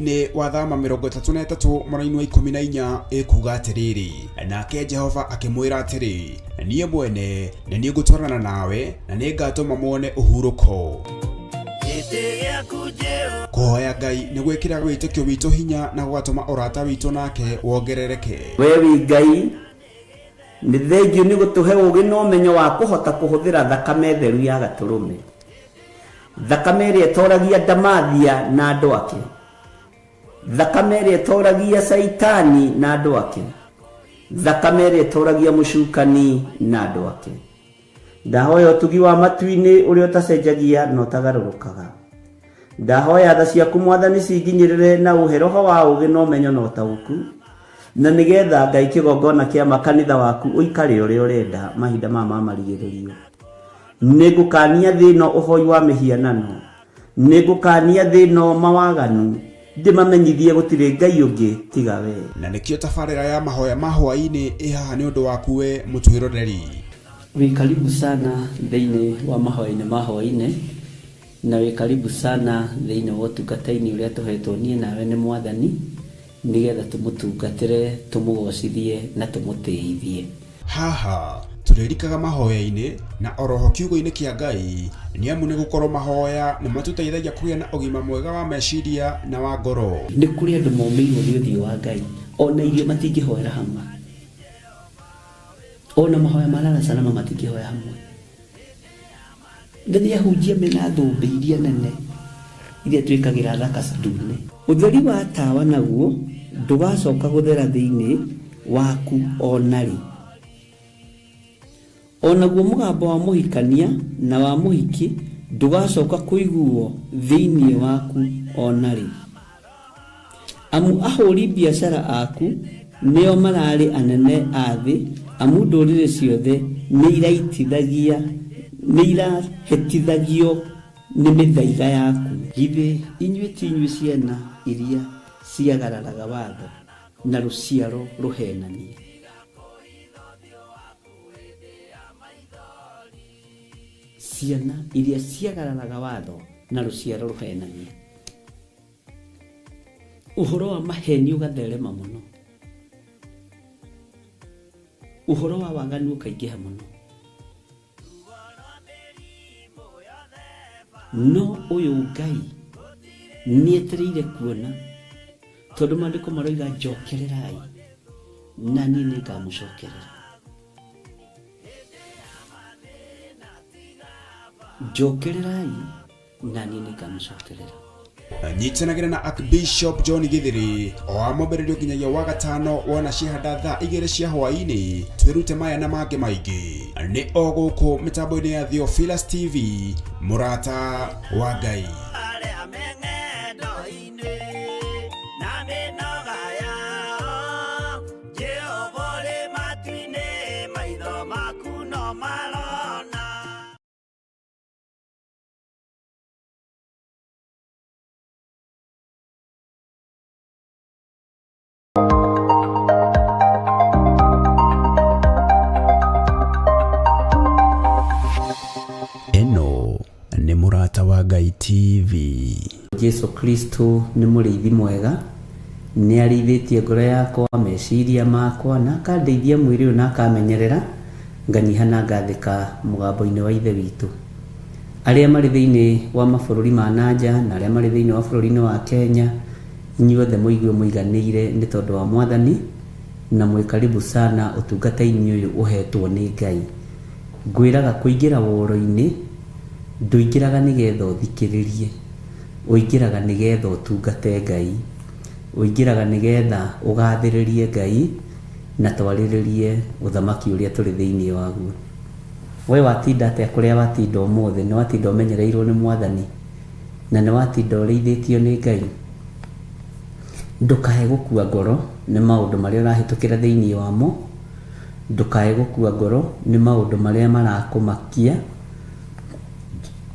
thĩinĩ wa thama 33 mwena-inĩ wa 14 ĩkuga atĩrĩrĩ, nake Jehova akĩmwĩra atĩrĩ, niĩ mwene nĩ niĩ ngũtwarana nawe na nĩ ngatũma muone ũhurũko. Kũhoya Ngai nĩ gwĩkĩra wĩtĩkio witũ hinya na gũgatũma ũrata witũ nake wongerereke. We wi Ngai nĩ thengiũ nĩ gũtũhe ũũgĩ na ũmenyo wa kũhota kũhũthĩra thakame theru ya Gatũrũme, thakame ĩrĩa ĩtoragia ndamathia na andũ ake, thakame ĩrĩa ĩtoragia Saitani na andũ ake, thakame ĩrĩa ĩtoragia mũcukani na andũ ake. Ndahoya ũtugi wa matu-inĩ ũrĩa ũtacenjagia na ũtagarũrũkaga. Ndahoya tha ciaku Mwathani cinginyĩrĩre na ũhe roho wa ũũgĩ na ũmenyo na ũtaũku, na nĩgetha Ngai kĩgongona kĩa makanitha waku ũikare ũrĩa ũrenda mahinda ma marigĩrĩrio. Nĩngũkania thĩno ũhoi wa mĩhianano, nĩngũkania thĩno mawaganu, ndĩmamenyithie gũtirĩ Ngai ũngĩ tiga we. Na nĩkĩo tabarĩra ya mahoya ma hwaĩ-inĩ ĩhaha nĩ ũndũ waku we mũtwĩroreri. Wĩ karibu sana thĩinĩ wa mahoya-inĩ ma hwaĩ-inĩ, na wĩ karibu sana thĩinĩ wa ũtungata-inĩ ũrĩa tũhetwo niĩ nawe nĩ Mwathani, nĩgetha tũmũtungatĩre, tũmũgocithie na tũmũtĩithie. Haha tũrĩrikaga mahoya-inĩ na oroho kiugo-inĩ kĩa Ngai, nĩ amu nĩ gũkorwo mahoya nĩ matũteithagia kũgĩa na ũgima mwega wa meciria na wa ngoro. Nĩ kũrĩ andũ momĩirwo nĩ ũthiũ wa Ngai, ona irio matingĩhoera hamwe, ona mahoya ma salama matingĩhoya hamwe. Nĩ ahunjia mena thũmbĩ iria nene iria twĩkagĩra thaka ndune. Ũtheri wa tawa naguo ndũgacoka gũthera thĩinĩ waku onarĩ. Onaguo mũgambo wa mũhikania na wa mũhiki ndũgacoka kũiguo thĩinĩ waku onarĩ. Amu ahũri biacara aku nĩo mararĩ anene a thĩ, amu ndũrĩrĩ ciothe nĩ irahĩtithagio nĩ mĩthaiga yaku. Githĩ inyuĩ ti inyuĩ ciana iria ciagararaga watho na rũciaro rũhenanie? Ciana iria ciagararaga watho na rũciaro rũhenanie. Ũhoro wa maheni ũgatherema mũno, ũhoro wa waganu ũkaingĩha mũno. No ũyũ Ngai nĩetereire kuona, tondũ maandĩko maroiga njokererai na niĩ nĩngamũcokerera. Njokererai na niĩ nĩngamũcokerera. Nyitanagĩra na Archbishop John Githiri o mwambĩrĩrio nginyagia wa gatano wona ciahanda thaa 2 cia hwaĩ-inĩ. Twĩrute maya na mangĩ maingĩ nĩ o gũkũ mĩtambo-inĩ ya Theophilus TV, mũrata wa Ngai. Eno nĩ mũrata wa Ngai TV. Jesu Kristo nĩ mũrĩithi mwega, nĩ arĩithĩtie ngoro yakwa, meciria makwa, na akandeithia mwĩrĩ ũyũ na akamenyerera, nganyiha na ngathĩka mũgambo-inĩ wa Ithe witũ. Arĩa marĩ thĩinĩ wa mabũrũri ma nanja na arĩa marĩ thĩinĩ wa bũrũri-inĩ wa Kenya, inyuothe mũigue mũiganĩire nĩ tondũ wa Mwathani, na mwĩ karibu sana ũtungata-inĩ ũyũ ũhetwo nĩ Ngai. Ngwĩraga kũingĩra woro-inĩ ndũingĩraga nĩgetha ũthikĩrĩrie, ũingĩraga nĩgetha ũtungate Ngai, ũingĩraga nĩgetha ũgathĩrĩrie Ngai na twarĩrĩrie ũthamaki ũrĩa tũrĩ thĩinĩ waguo. We watinda atĩa kũrĩa watinda ũmũthĩ? Nĩ watinda ũmenyereirwo nĩ Mwathani na nĩ watinda ũrĩithĩtio nĩ Ngai? Ndũkae gũkua ngoro nĩ maũndũ marĩa ũrahĩtũkĩra thĩinĩ wamo, ndũkae gũkua ngoro nĩ maũndũ marĩa marakũmakia,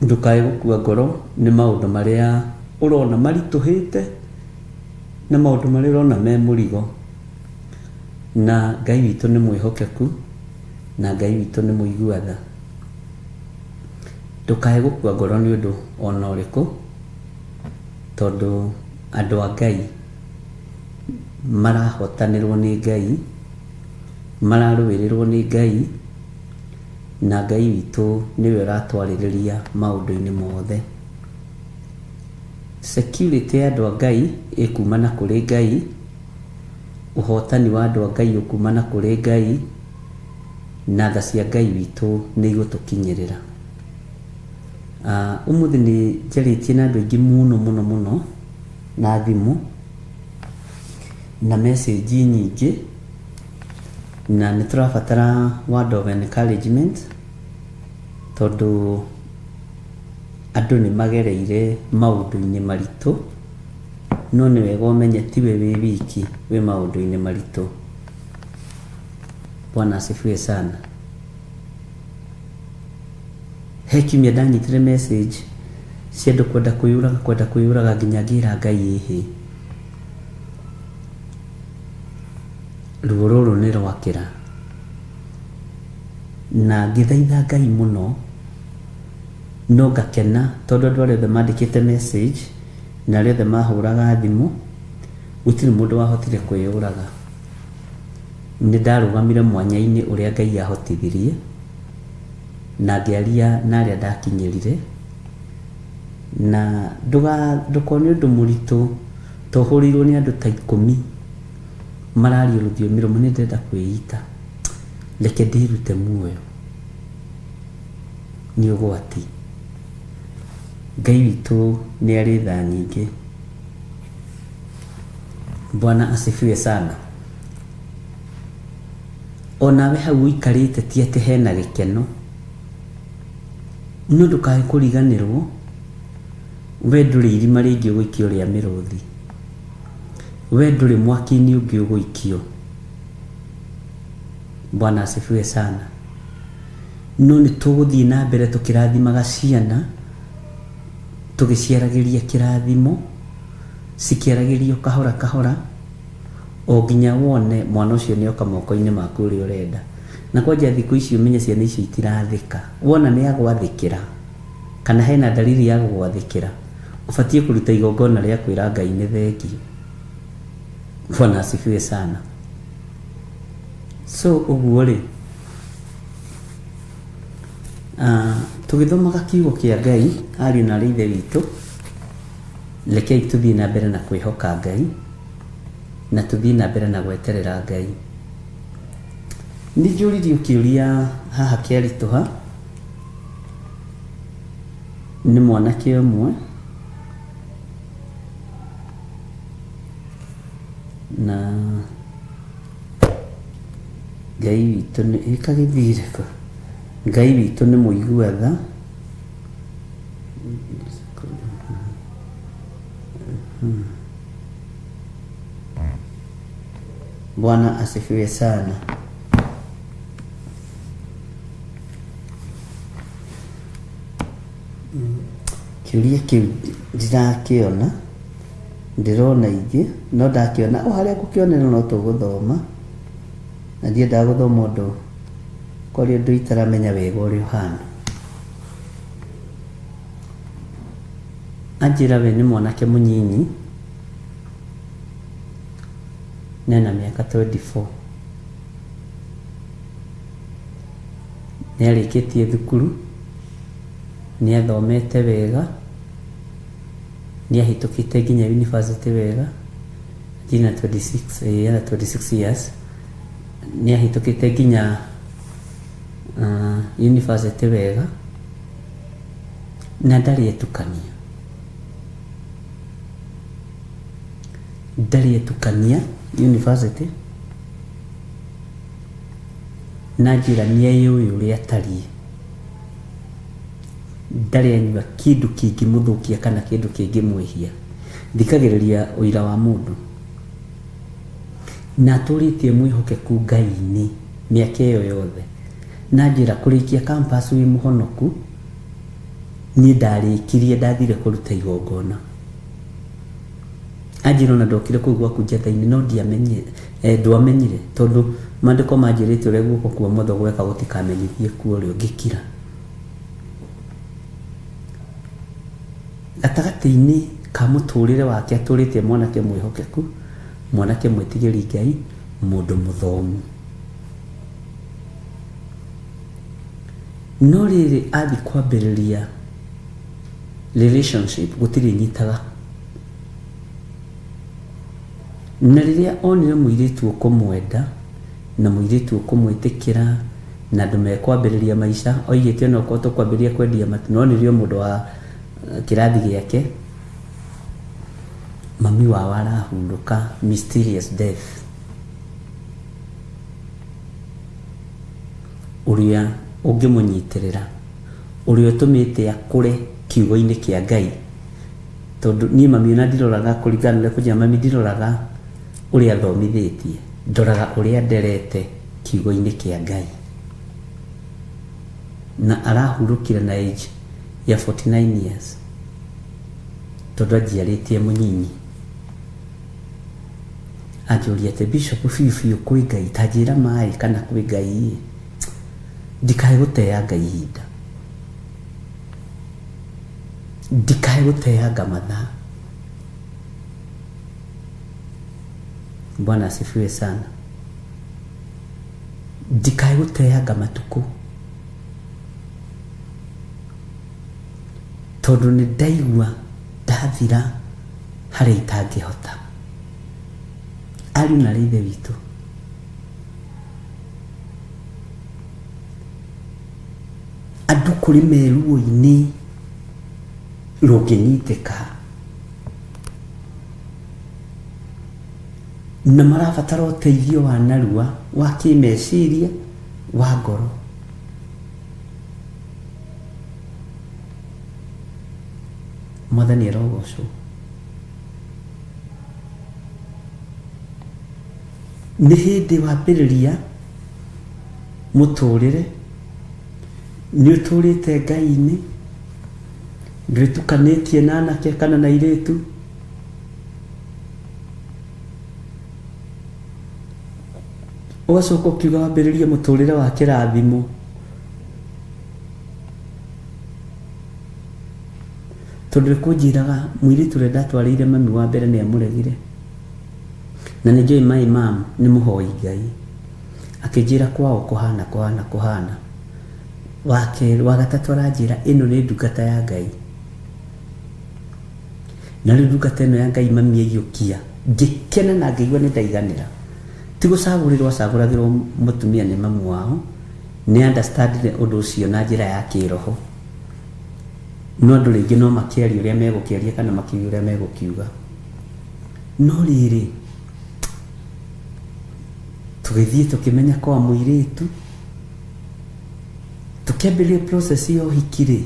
ndũkae gũkua ngoro nĩ maũndũ marĩa ũrona maritũhĩte na maũndũ marĩa ũrona me mũrigo. Na Ngai witũ nĩ mwĩhokeku, na Ngai witũ nĩ mũiguatha. Ndũkae gũkua ngoro nĩ ũndũ ona ũrĩkũ, tondũ andũ a Ngai marahotanĩrwo nĩ Ngai, mararũĩrĩrwo nĩ Ngai, na Ngai witũ nĩwe ũratwarĩrĩria maũndũ-inĩ mothe. Security ya andũ a Ngai ĩkumana kũrĩ Ngai, ũhotani wa andũ a Ngai ũkumana kũrĩ Ngai, na tha cia Ngai witũ nĩ igũtũkinyĩrĩra. Ũmũthĩ nĩ njarĩtie na andũ aingĩ mũno na thimũ na message nyingĩ, na nĩ tũrabatara word of encouragement tondũ andũ nĩ magereire maũndũ-inĩ maritũ, no nĩ wega ũmenye tiwe wĩ wiki wĩ maũndũ-inĩ maritũ. Bwana asifiwe sana. He kiumia ndanyitire message cia andũ kwenda kwĩyũraga nginya ngĩra Ngai ĩhĩ. Ruo rũrũ nĩ rwakĩra na ngĩthaitha Ngai mũno, no ngakena tondũ andũ arĩa othe mandĩkĩte message na arĩa othe mahũraga thimũ gũtirĩ mũndũ wahotire kwĩyũraga. Nĩ ndarũgamire mwanya-inĩ ũrĩa Ngai ahotithirie na ngĩaria na arĩa ndakinyĩrire, na ndũkone ũndũ mũritũ tohũrĩirwo nĩ andũ ta 10 mararia rũthiomi rũmwe, nĩ ndĩrenda kwĩita, reke ndĩrute muoyo, nĩ ũgwati. Ngai witũ nĩ arĩ tha nyingĩ. Bwana asifiwe sana. Onawe hau ũikarĩte ti atĩ hena gĩkeno, no ndũkae kũriganĩrwo, we ndũrĩ irima rĩngĩ ũgũikio rĩa mĩrũthi, we ndũrĩ mwaki-inĩ ũngĩ ũgũikio. Bwana asifiwe sana. No nĩ tũgũthiĩ na mbere tũkĩrathimaga ciana, tũgĩciaragĩria kĩrathimo, cikĩaragĩrio kahora kahora, o nginya wone mwana ũcio nĩ oka moko-inĩ maku ũrĩa ũrenda. Na kwanja thikũ ici ũmenye ciana icio itirathĩka, wona nĩ agwathĩkĩra kana hena dalili ya gwathĩkĩra, ũbatiĩ kũruta igongona rĩa kwĩra Ngai nĩ thengio. Bwana asifiwe sana. So ũguo rĩ, tũgĩthomaga kiugo kĩa Ngai, ariũ na ithe witũ, rekei tũthiĩ na mbere na kwĩhoka Ngai na tũthiĩ na mbere na gweterera Ngai. Nĩ njũririe kĩũria haha kĩaritũha, nĩ mwanake ũmwe na Ngai witũ nĩ ĩkagĩthire ko. Ngai witũ nĩ mũigua tha, Bwana asifiwe sana. Kĩũria kĩu ndirakĩona, ndĩrona ingĩ no ndakĩona o harĩa ngũkĩonera no tũgũthoma, na ndiendaga gũthoma ũndũ kũrĩ ũndũ itaramenya wega ũrĩa ũhana. Anjĩra we nĩ mwanake mũnyinyi, nena mĩaka 24, nĩ arĩkĩtie thukuru, nĩ athomete wega, nĩ ahĩtũkĩte nginya university wega, nginya 26 years, nĩ ahĩtũkĩte nginya university wega, na ndarĩ etukania university, na njĩra nĩ eyũĩ ũrĩa atariĩ, ndarĩ anyua kĩndũ kĩngĩmũthũkia kana kĩndũ kĩngĩmwĩhia. Thikagĩrĩria ũira wa mũndũ, na atũrĩtie mwĩhokeku Ngai-inĩ mĩaka ĩyo yothe, na njĩra kũrĩkia campus wĩ mũhonoku. Niĩ ndarĩkirie ndathire kũruta igongona, anjĩra ona ndokire kũu gwaku njatha-inĩ no ndwamenyire tondũ maandĩko manjĩrĩte ũrĩa guoko kwa ũmotho gweka gũtikamenyithie kuo ũrĩa ũngĩkira. Gatagatĩ-inĩ ka muturire wake aturite mwanake mwihokeku, mwanake mwitigiri Ngai, mundu muthomu. No riri athi kwambiriria relationship gutiri nyitaga, na riria onire muiritu ukumwenda na muiritu ukumwitikira na ndume kwambiriria maisha, oigite no ko tukwambiriria kwendia matu, no nirio mundu wa kirathi giake, mami wao arahurũka mysterious death. Uria ungimunyitirira, uria utumite akure kiugo-ini kia Ngai, tondu ni mami na ndiroraga kuringana na kuja mami ndiroraga uria athomithitie, ndoraga uria nderete kiugo-ini kia Ngai, na arahurũkire na age ya 49 years tondu ajiarĩtie mũnyinyi. Anjũria ati Bishop biũ kwĩ Ngai, ta njĩra maĩ kana kwĩ Ngai, ndikae gũteanga ihinda, ndikae gũteanga mathaa. Bwana asifiwe sana. Ndikae gũteanga matuko, tondu nĩ ndaigua ndathira harĩa itangĩhota. Ariũ na ithe witũ, andũ kũrĩ meruo-inĩ rũngĩnyitĩka na marabatara ũteithio wa narua wa kĩmeciria, wa ngoro. Mwathani arogocwo. Nĩ hĩndĩ wambĩrĩria mũtũrĩre, nĩ ũtũrĩte Ngai-inĩ, ndũrĩtukanĩtie na anake kana na airĩtu, ũgacoka ũkiuga wambĩrĩrie mũtũrĩre wa kĩrathimo. Tondu kunjiraga muiritu ũrĩa ndatwarĩire mami wa mbere nĩ amũregire, na nĩ njũĩ my mom nĩ mũhoi Ngai, akĩnjĩra kwao kũhana. Wa gatatũ aranjĩra ĩno nĩ ndungata ya Ngai, na rĩu ndungata ĩno ya Ngai mami aiyũkia. Ngĩkena na ngĩigua nĩ ndaiganĩra, ti gũcagũrĩrwo acagũragĩrwo mũtumia nĩ mamu wao, nĩ understandire ũndũ ũcio na njĩra ya kĩroho. No andũ rĩngĩ no makĩaria ũrĩa megũkĩaria kana makiuga ũrĩa megũkiuga. No rĩrĩ tũgĩthiĩ tũkĩmenya kwa mũirĩtu, tũkĩambĩrĩria process ya ũhiki-rĩ,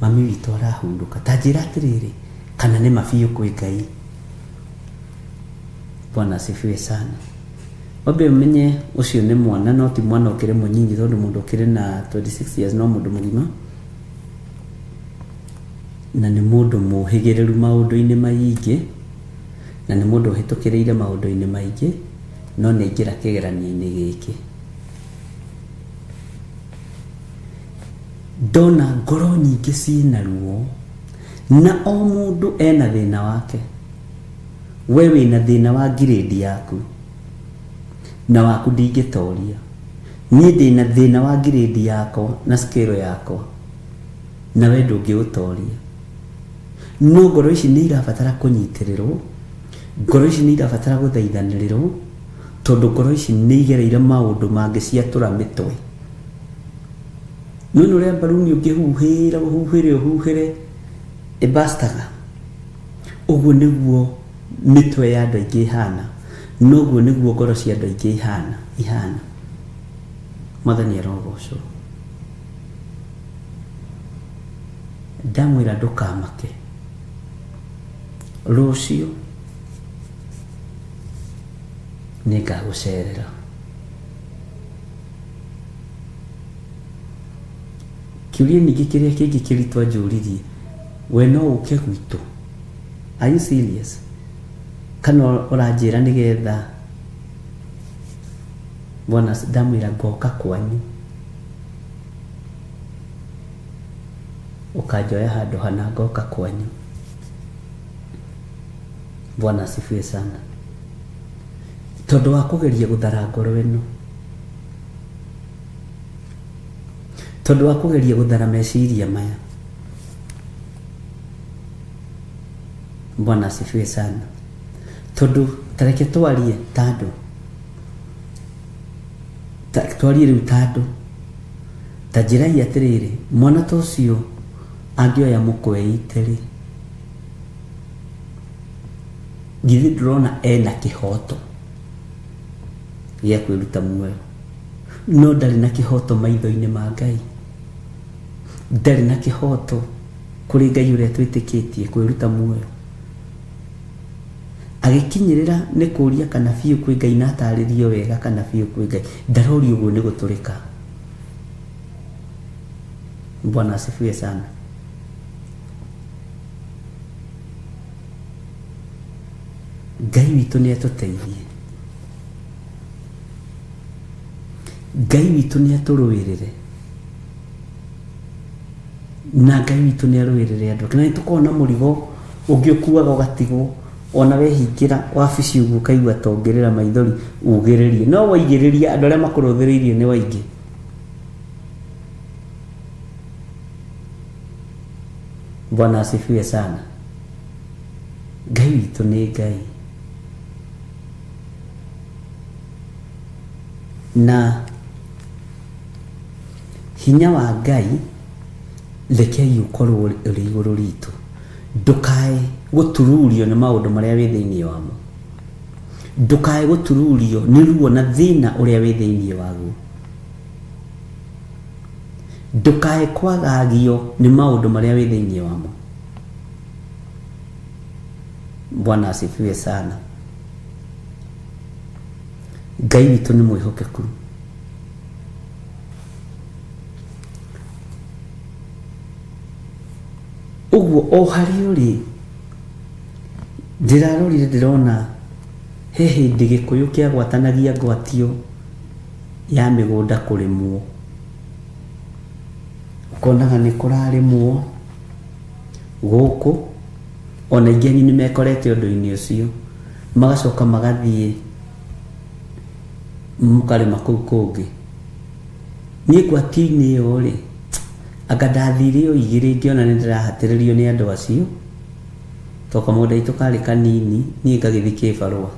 mami witũ arahurũka. Ta njĩra atĩrĩrĩ, kana nĩ mabiũ kwĩ Ngai. Bwana asifiwe sana. Wambe ũmenye ũcio nĩ mwana, no ti mwana ũkĩrĩ mũnyinyi, tondũ mũndũ ũkĩrĩ na 26 years no mũndũ mũgima, na nĩ mũndũ mũhĩgĩrĩru maũndũ-inĩ maingĩ, na nĩ mũndũ ũhĩtũkĩrĩire maũndũ-inĩ maingĩ, no nĩ aingĩra kĩgeranio-inĩ gĩkĩ. Ndona ngoro nyingĩ ciĩna ruo, na o mũndũ ena thĩna wake. We wĩna thĩna wa grade yaku, na waku ndingĩtoria. Niĩ ndĩna thĩna wa grade yakwa na scale yakwa, na we ndũngĩũtoria. No ngoro ici nĩ irabatara kũnyitĩrĩrwo, ngoro ici nĩ irabatara gũthaithanĩrĩrwo, tondu ngoro ici nĩ igereire maũndũ mangĩ ciatũra mĩtwe. No ũrĩa mbaruni ũngĩhuhĩre ĩbastaga. Ũguo nĩguo mĩtwe ya andũ aingĩ ihana, noguo nĩguo ngoro cia andũ aingĩ ihana. Mwathani arogocwo. Ndamwĩra ndũkamake, rũciũ nĩngagũcerera. Kĩũria ningĩ kĩrĩa kĩngĩ kĩritũ anjũririe, we no ũke gwitũ? Are you serious? Kana ũranjĩra nĩgetha? Bwana, ndamwĩra ngoka kwanyu, ũkanjoya handũ hana, ngoka kwanyu. Bwana asifiwe sana. Tondu wa kugeria guthara ngoro ino, tondu wa kugeria guthara meciria maya. Bwana asifiwe sana. Tondu tareke twarie tando, twarie riu tando ta njira ya atiriri, mwana ta ucio angioya mukwe iteri, githi ndurona ena kihoto gĩa kwĩruta muoyo, no ndarĩ na kĩhoto maitho-inĩ ma Ngai, ndarĩ na kĩhoto kũrĩ Ngai ũrĩa twĩtĩkĩtie kwĩruta muoyo. Agĩkinyĩrĩra nĩ kũria kana biũ kwĩ Ngai na atarĩrio wega kana biũ kwĩ Ngai, ndarori ũguo nĩ gũtũrĩka. Bwana asifiwe sana. Ngai witũ nĩ atũteithie, Ngai witũ nĩ atũrũĩrĩre, na Ngai witũ nĩ arũĩrĩre andũ. Kana nĩtũkorwo na mũrigo ũngĩ ũkuaga ũgatigwo, ona wehingĩra wabici ũguo ũkaigua tongerera maithori ugĩrĩrie, no waigĩrĩria andũ arĩa makũrũthĩrĩirie nĩ waingĩ. Bwana asifiwe sana. Ngai witũ nĩ Ngai, na hinya wa Ngai rekei ũkorwo ũrĩ igũrũ ritũ. Ndukae gũtururio nĩ maũndũ marĩa wĩ thĩinĩ wamo, ndukae gũtururio nĩ ruo na thĩna ũrĩa wĩ thĩinĩ waguo, ndukae kwagagio nĩ maũndũ marĩa wĩ thĩinĩ wamo. Bwana asifiwe sana. Ngai witũ nĩ mwĩhokeku. Ũguo o harĩ ũrĩ, ndĩrarorire ndĩrona he hĩndĩ Gĩkũyũ kĩagwatanagia ngwatio ya mĩgũnda kũrĩmwo, ũkonaga nĩ kũrarĩmwo gũkũ, ona ingĩ nĩ mekorete ũndũ-inĩ ũcio, magacoka magathiĩ mũkarĩma kũu kũngĩ. Niĩ ngwati-inĩ ĩyo rĩ, anga ndathire o igĩrĩ ngĩona nĩ ndĩrahatĩrĩrio nĩ andũ acio, toka mũgũnda witũ karĩ kanini, niĩ ngagĩthiĩ kĩbarũa,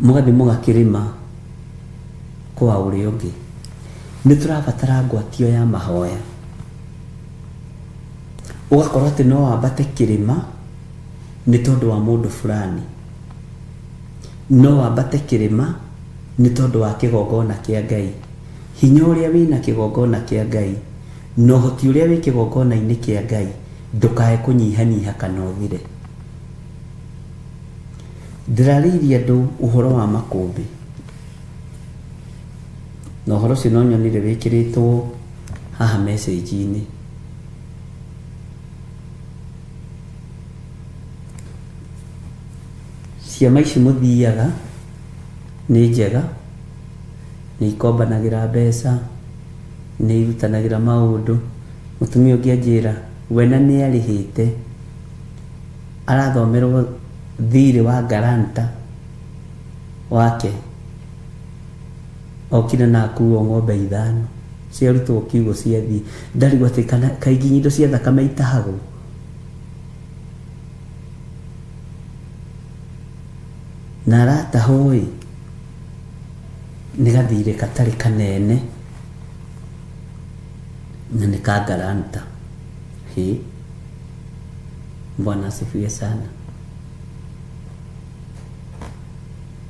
mũgathiĩ mũgakĩrĩma kwa ũrĩa ũngĩ. Nĩ tũrabatara ngwatio ya mahoya, ũgakorwo atĩ no wambate kĩrĩma nĩ tondũ wa mũndũ fulani, no wambate kĩrĩma nĩ tondũ wa kĩgongona kĩa Ngai. Hinya ũrĩa wĩna kĩgongona kĩa Ngai na ũhoti ũrĩa wĩ kĩgongona-inĩ kĩa Ngai ndũkae kũnyihanyiha kana ũthire. Ndĩrarĩirie andũ ũhoro wa makũmbĩ, na ũhoro ũcio no nyonire wĩkĩrĩtwo haha message-inĩ. Ciama ici mũthiaga nĩ njega, nĩ ikombanagĩra mbeca, nĩ irutanagĩra maũndũ. Mũtumia ũngĩ anjĩra we na nĩ arĩhĩte, arathomerwo thirĩ wa garanta wake, okire na akuo ng'ombe 5 ciarutwo kiugo ciathiĩ, ndarigwo atĩ kana kaingĩ indo cia thakame itahagwo. Na aratahwo nĩ gathirĩ katarĩ kanene na nĩ ka garanta. Bwana asifiwe sana.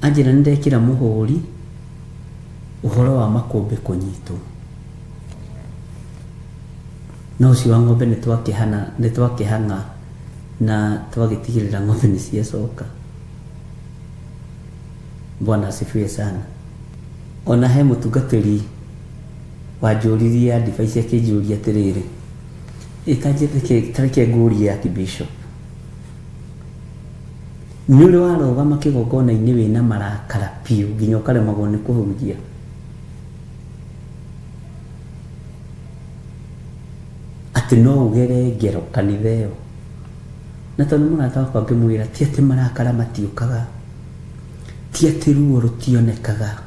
Anjĩra nĩ ndekĩra mũhũri ũhoro wa makũmbĩ kũnyitwo, no ũcio wa ng'ombe nĩ twakĩhang'a na twagĩtigĩrĩra ng'ombe nĩ ciacoka. Bwana asifiwe sana. Ona he mũtungatĩri wanjũririe advice akĩnjũria atĩrĩrĩ, tareke ngũrie ya Bishop, nĩ ũrĩ warũgama kĩgongona-inĩ wĩna marakara piũ nginya ũkaremagwo nĩ kũhunjia? Atĩ no ũgere ngero kanitha ĩyo na tondu murata wakwa ngimwira ti ati marakara matiukaga, ti ati ruo rutionekaga,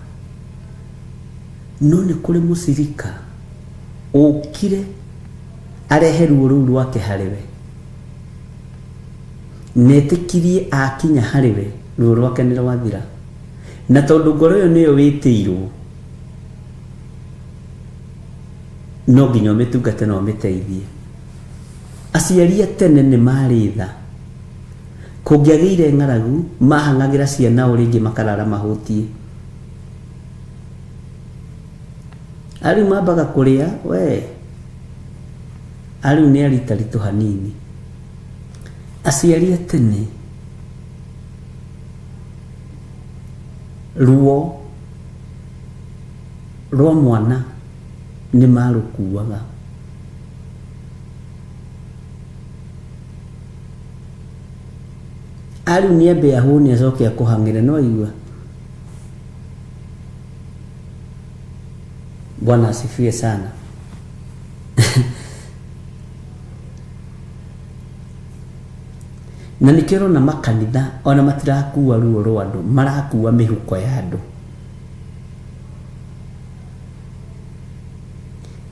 no ni kuri mucirika ukire arehe ruo ruu rwake hariwe, netikirie akinya hariwe ruo rwake ni rwathira, na tondu ngoro iyo niyo witiirwo no nginya umitungate na umiteithie. Aciari tene ni mari tha, kungiagire ng'aragu mahangagira ciana uringi makarara mahutie, ari mabaga kuria we ari ni aritaritu hanini. Aciari tene ruo rwa mwana ni marukuaga, ari ni ambe ahuni acoke akuhangire no igua. Bwana asifiwe sana. Na nikero na makanitha ona matirakuwa ruo rwa andu, marakuwa mihuko ya andu.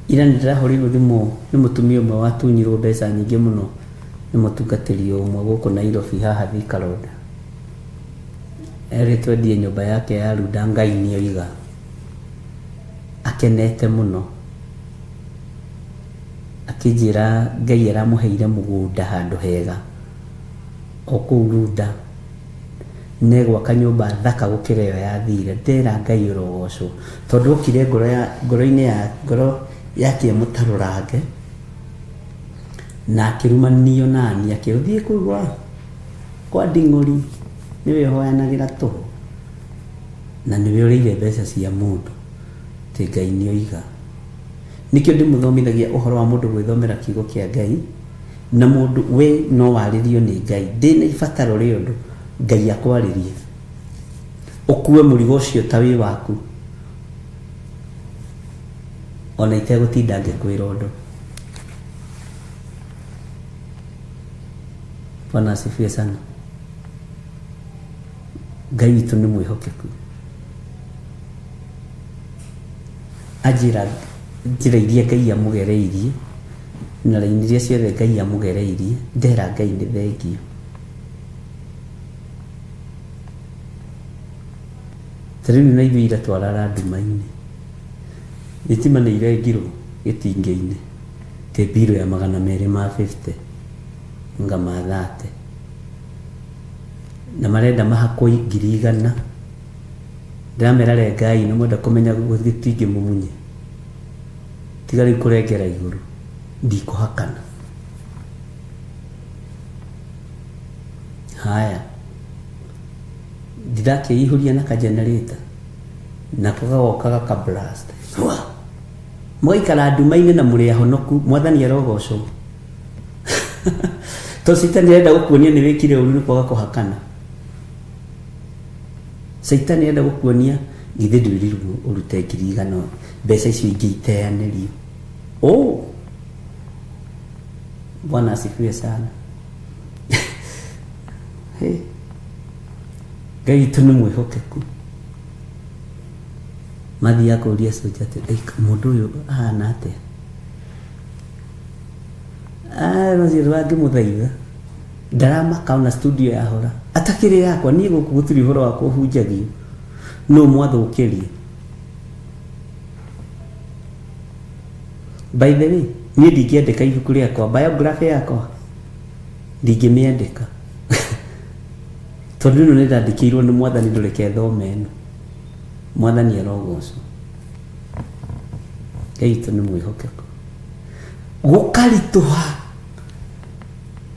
Ira ndirahoriwo thimu ni mutumia umwe watunyirwo mbeca nyingi muno ni mutungatiri umwe guku Nairobi haha Thika Road. Eritwendie nyumba yake ya runda, Ngai ni oiga akenete muno, akijira Ngai aramuheire mugunda handu hega oku runda, negwaka nyumba thaka gukira iyo yathire. Ndera Ngai urogocwo tondu ukire ngoro yake mutarurange na akirumanio nani akiruthie kuigwa kwa Nding'uri niwe hoyanagira tu na niwe urire mbeca cia mundu ti Ngai ni oiga. Nikio ndimuthomithagia uhoro wa mundu gwithomera kiugo kia Ngai, na mundu we no waririo ni Ngai. Ndina ibataro riondu Ngai akwaririe ukue murigo ucio ta wi waku ona itegutinda ngikwira undu. Bwana asifiwe sana. Ngai witu ni mwihokeku, ajira njira iria Ngai amugereirie na raini iria ciothe Ngai amugereirie, ndera Ngai ni thengio. Tariu na ithuĩ ira twarara nduma-inĩ, thitima nĩ irengirwo gĩtingĩ-inĩ te biro ya 250 ngama 30 na marenda mahakwo 100,000. Ndamera Ngai no mwenda kumenya gĩtingĩ mumunye tiga rĩu kũrengera igũrũ, ndikuhakana. Haya, ndirakĩihũria na kagenerator na kũgagokaga ka blast mũgaikara nduma-inĩ na mũrĩ ahonoku. Mwathani arogocwo. To Sitani arenda gũkuonia nĩ wĩkire ũru nĩ kwaga kũhakana. Sitani arenda gũkuonia githĩ ndwĩrirwo ũrute 100,000 mbeca icio ingĩ iteanĩrio. Bwana asifiwe sana. Ngai tu nĩ mwĩhokeku. Mathi akũria soja atĩ mũndũ ũyũ ahana atĩa. Rũciũ rwangĩmũthaitha ndaramaka na studio yahora atakĩrĩ yakwa, niĩ gũkũ gũtirĩ ũhoro wa kũhunjagio, no mwathũkĩrie. By the way, niĩ ndingĩandĩka ibuku rĩakwa, biography yakwa ndingĩmĩandĩka tondu ĩno nĩ ndandĩkĩirwo nĩ Mwathani, ndũreke thome ĩno. Mwathani arogocwo. Ngai witũ nĩ mwĩhokeku. Gũkaritũha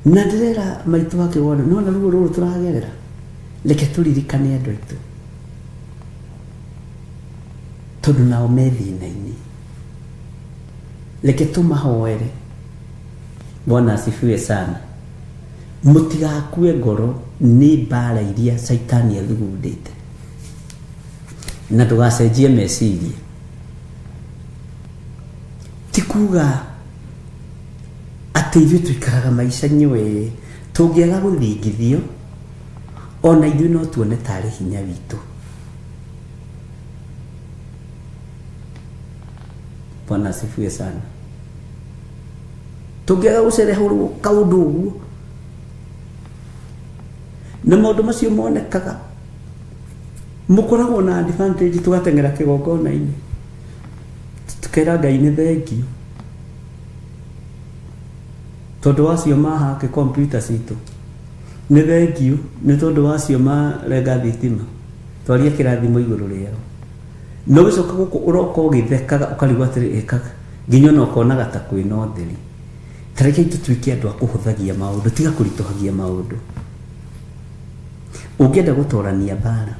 na ndĩrera maitũ wake wona nona ruo rũrũ tũragerera, reke tũririkane andũ aitũ tondu nao me thĩna-inĩ, reke tũmahoere. Bwana asifiwe sana. Mũtigakue ngoro nĩ mbara iria Saitani athugundĩte, na ndũgacenjie meciria. Ti kuga atĩ ithuĩ tũikaraga maica nyũĩ tũngĩaga gũthingithio ona ithuĩ no tuone tarĩ hinya witũ. Bwana asifiwe sana. Tũngĩaga gũcerehwo kaũndũ ũguo na maũndũ macio monekaga, mũkoragwo na advantage, tũgateng'era kĩgongona-inĩ tukera Ngai nĩ thengio tondũ wacio mahake computer citũ, nĩ thengio nĩ tondũ wacio marenga thitima, twaria kĩrathimo igũrũ rĩao. No gĩcoka gũkũ ũroka ũgĩthekaga ũkarigwo atĩrĩ ĩkaga nginya no konaga ta kwĩna ũtheri. Tareke tũtuĩke andũ a kũhũthagia maũndũ, tiga kũritũhagia maũndũ. Ũngĩenda gũtorania mbara,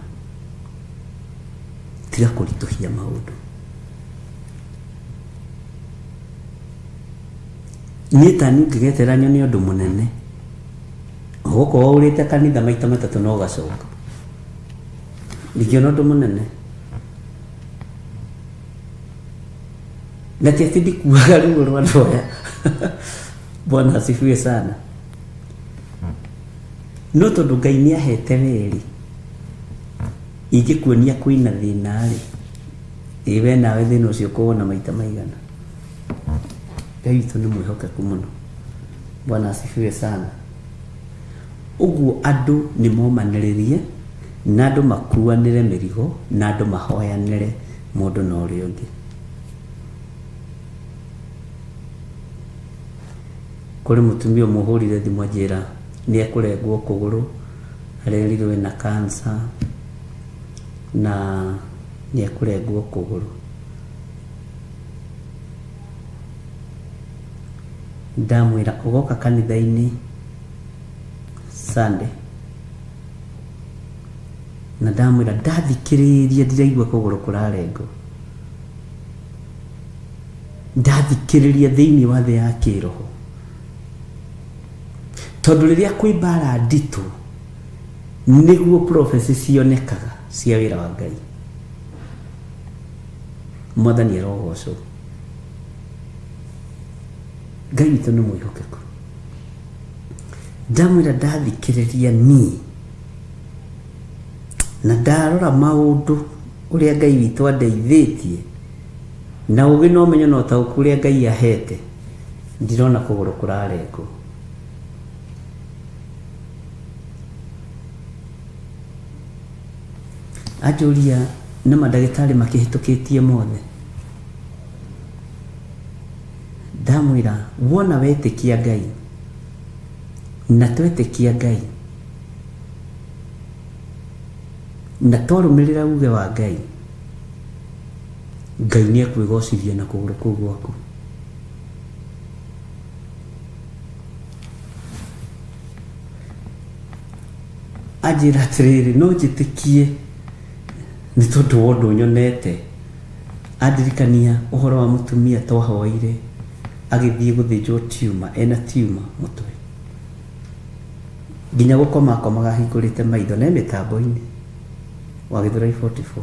tiga kũritũhia maũndũ. Niĩ tani ngĩgetera nyone ũndũ mũnene, ũgũkorwo ũrĩte kanitha maita matatũ no gacoka, ndingĩona ũndũ mũnene. Na tiati ndikuaga ruo rwa andũ aya. Bwana asifiwe sana. No tondũ Ngai nĩ ahete weri, ingĩkuonia kwĩna thĩna-rĩ, we nawe thĩna ũcio ũkũwona maita maigana. Ngai witũ nĩ mwĩhokeku mũno. Bwana asifiwe sana. Ũguo andũ nĩ momanĩrĩrie na andũ makuanĩre mĩrigo na andũ mahoyanĩre mũndũ na ũrĩa ũngĩ. Kũrĩ mũtumia mũhũrire thimũ anjĩra nĩ ekũrengwo kũgũrũ, arerirwo ena cancer na nĩ ekũrengwo kũgũrũ. Ndamwĩra ũgoka kanitha-inĩ Sunday, na ndamwĩra ndathikĩrĩria ndiraigua kũgũrũ kũrarengwo, ndathikĩrĩria thĩinĩ wa thĩ ya kĩroho, tondũ rĩrĩa kwĩ mbara nditũ nĩguo prophecy cionekaga cia wĩra wa Ngai. Mwathani arogocwo. Ngai witũ nĩ mwĩhokeku. Ndamwĩra ndathikĩrĩria niĩ na ndarora maũndũ ũrĩa Ngai witũ andeithĩtie na ũgĩ na ũmenyo na ũtaũku ũrĩa Ngai ahete, ndirona kũgũrũ kũrarengwo. Anjũria na mandagĩtarĩ makĩhĩtũkĩtie mothe, ndamwĩra wona wetĩkia Ngai na twetĩkia Ngai na twarũmĩrĩra uge wa Ngai, Ngai nĩ ekwĩgocithia na kũgũrũ kũu gwaku. Anjĩra atĩrĩrĩ, no njĩtĩkie nĩ tondũ wa ũndũ nyonete. Andirikania ũhoro wa mũtumia twahoire agĩthiĩ gũthĩnjwo tumor, ena tumor mũtwe, nginya gũkoma akomaga ahingũrĩte maitho na mĩtambo-inĩ wa Gĩthũrai 44.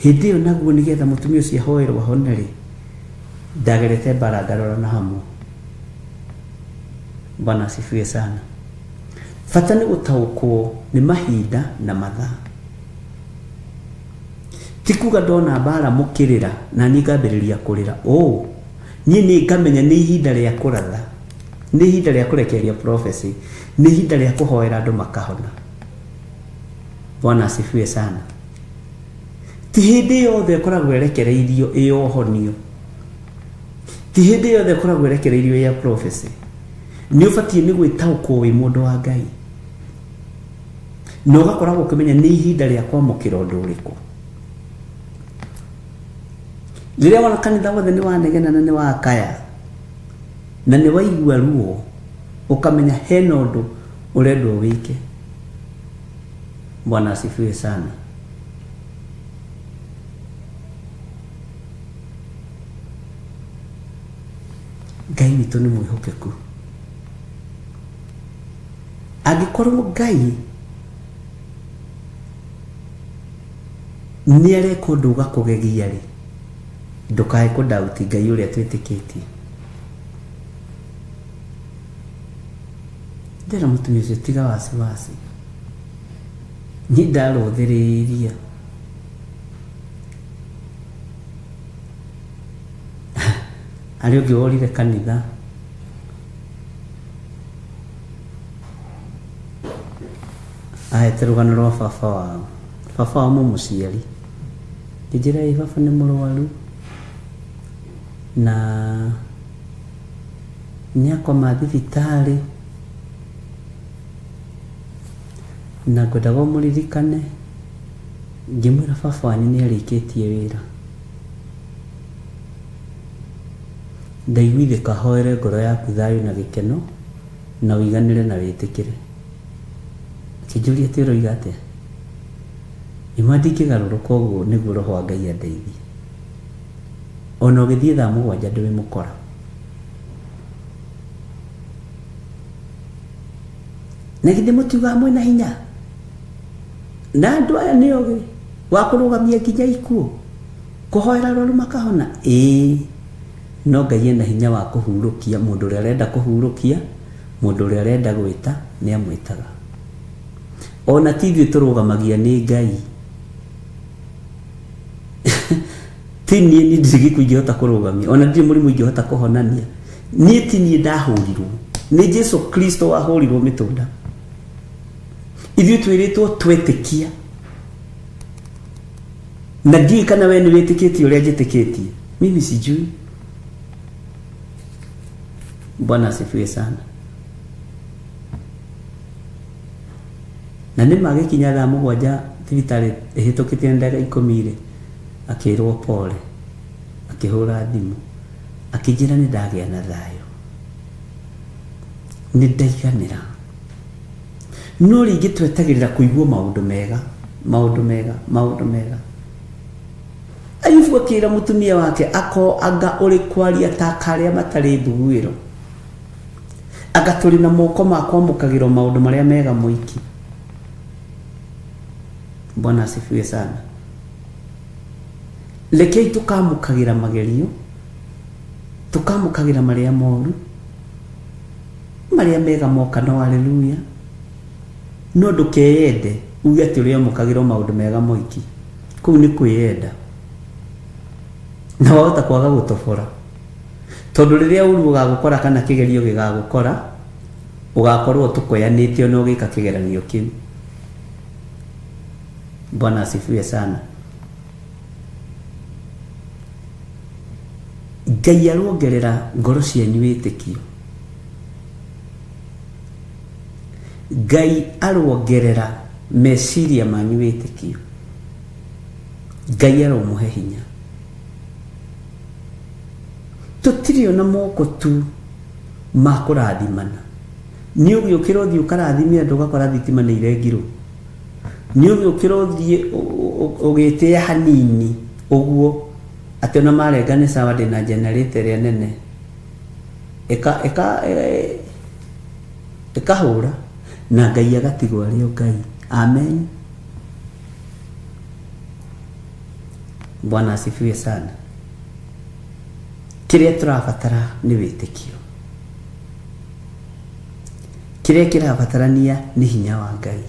Hĩndĩ ĩyo naguo nĩgetha mũtumia ũcio ahoerwo ahone-rĩ, ndagerete mbara ngarora na hamwe. Bwana asifiwe sana. Bata nĩ gũtaũkwo nĩ mahinda na mathaa. Ti kuga ndona mbara mũkĩrĩra na niĩ ngambĩrĩria kũrĩra, niĩ nĩ ngamenya nĩ ihinda rĩa kũratha, nĩ ihinda rĩa kũrekereria prophecy, nĩ ihinda rĩa kũhoera andũ makahona. Bwana asifiwe sana. Ti hĩndĩ yothe ĩkoragwo erekereirio ĩyo honio, ti hĩndĩ yothe ĩkoragwo erekereirio ya prophecy. Nĩ ũbatiĩ nĩ gwĩtaũkwo wĩ mũndũ wa Ngai na ũgakoragwo ũkĩmenya nĩ ihinda rĩa kwamũkĩra ũndũ ũrĩkũ. Rĩrĩa wona kanitha wothe nĩ wanegena na nĩ wakaya na nĩ waigua ruo, ũkamenya hena ũndũ ũrendwo wĩke. Bwana asifiwe sana. Ngai witũ nĩ mwĩhokeku. Angĩkorwo Ngai nĩ areka ũndũ ũgakũgegia-rĩ, ndũkae kũdauti Ngai ũrĩa twĩtĩkĩtie. ndera mutumia ucio tiga wasiwasi ni ndarũthĩrĩria arĩ ũngĩ worire kanitha ahete rũgano rwa baba wao mũciari njĩra ĩ baba nĩ mũrwaru na nĩakoma thibitarĩ na ngwendaga ũmũririkane. Ngĩmwĩra baba wanyu nĩarĩkĩtie wĩra, ndaiguithĩka hoere ngoro yaku thayũ na gĩkeno na ũiganĩre na wĩtĩkĩre. Akĩnjũria atĩ ũroiga atĩa? Nĩma ndingĩgarũrũka ũguo nĩguo roho wa Ngai andeithie. Ona ũgĩthiĩ thaa 7 ndũrĩ mũkora. Na githĩ mũtiugaga mwĩna hinya na andũ aya nĩ ũgĩ wa kũrũgamia nginya ikuũ kũhoera arwaru makahona? No Ngai ena hinya wa kũhurũkia mũndũ ũrĩa arenda kũhurũkia, mũndũ ũrĩa arenda gwĩta nĩ amwĩtaga. Ona ti ithuĩ tũrũgamagia nĩ Ngai. Ti niĩ ndirigĩku ingĩhota kũrũgamia, ona ndirĩ mũrimũ ingĩhota kũhonania. Niĩ ti niĩ ndahũrirwo, nĩ Jesu Kristo wahũrirwo mĩtũnda. Ithuĩ twĩrĩtwo twetĩkia, na ndiũĩ kana we nĩ wĩtĩkĩtie ũrĩa njĩtĩkĩtie. Mimi sijui. Bwana asifiwe sana. Na nĩma agĩkinya thaa 7 thibitarĩ ĩhĩtũkĩte ndagĩka 10 akĩrwo pole, akĩhũra thimũ, akĩnjĩra nĩ ndagĩa na thayũ, nĩ ndaiganĩra. No rĩngĩ twetagĩrĩra kũigua maũndũ mega. Ayubu akĩra mũtumia wake anga ũrĩ kwaria ta karĩa matarĩ thuguĩro, anga tũrĩ na moko ma kwamũkagĩrwo maũndũ marĩa mega mũiki. Bwana asifiwe sana. Rekei tũkamũkagĩra magerio, tũkamũkagĩra marĩa moru, marĩa mega moka. No haleluya. No ndũkeyende uge atĩ ũrĩa mũkagĩrwo maũndũ mega mũiki. Kũu nĩ kwĩyenda, na wahota kwaga gũtobora. Tondũ rĩrĩa ũru ũgagũkora kana kĩgerio gĩgagũkora, ũgakorwo tũkoyanĩte ona ũgĩka kĩgeranio kĩu. Bwana asifiwe sana. Ngai arongerera ngoro cianyu wĩtĩkio. Ngai arongerera meciria manyu wĩtĩkio. Ngai aromũhe hinya. Tũtirĩ ona moko tu ma kũrathimana. Nĩ ũgĩũkĩra ũthiĩ ũkarathimia andũ ũgakora thitima nĩ irengirwo. Nĩ ũgĩũkĩra ũthiĩ ũgĩtĩa hanini ũguo atĩ ona marenga nĩ sawa ndĩna generator ĩrĩa nene ĩkahũra na Ngai agatigwo arĩ o Ngai. Amen. Bwana asifiwe sana. Kĩrĩa tũrabatara nĩ wĩtĩkio. Kĩrĩa kĩrabatarania nĩ hinya wa Ngai.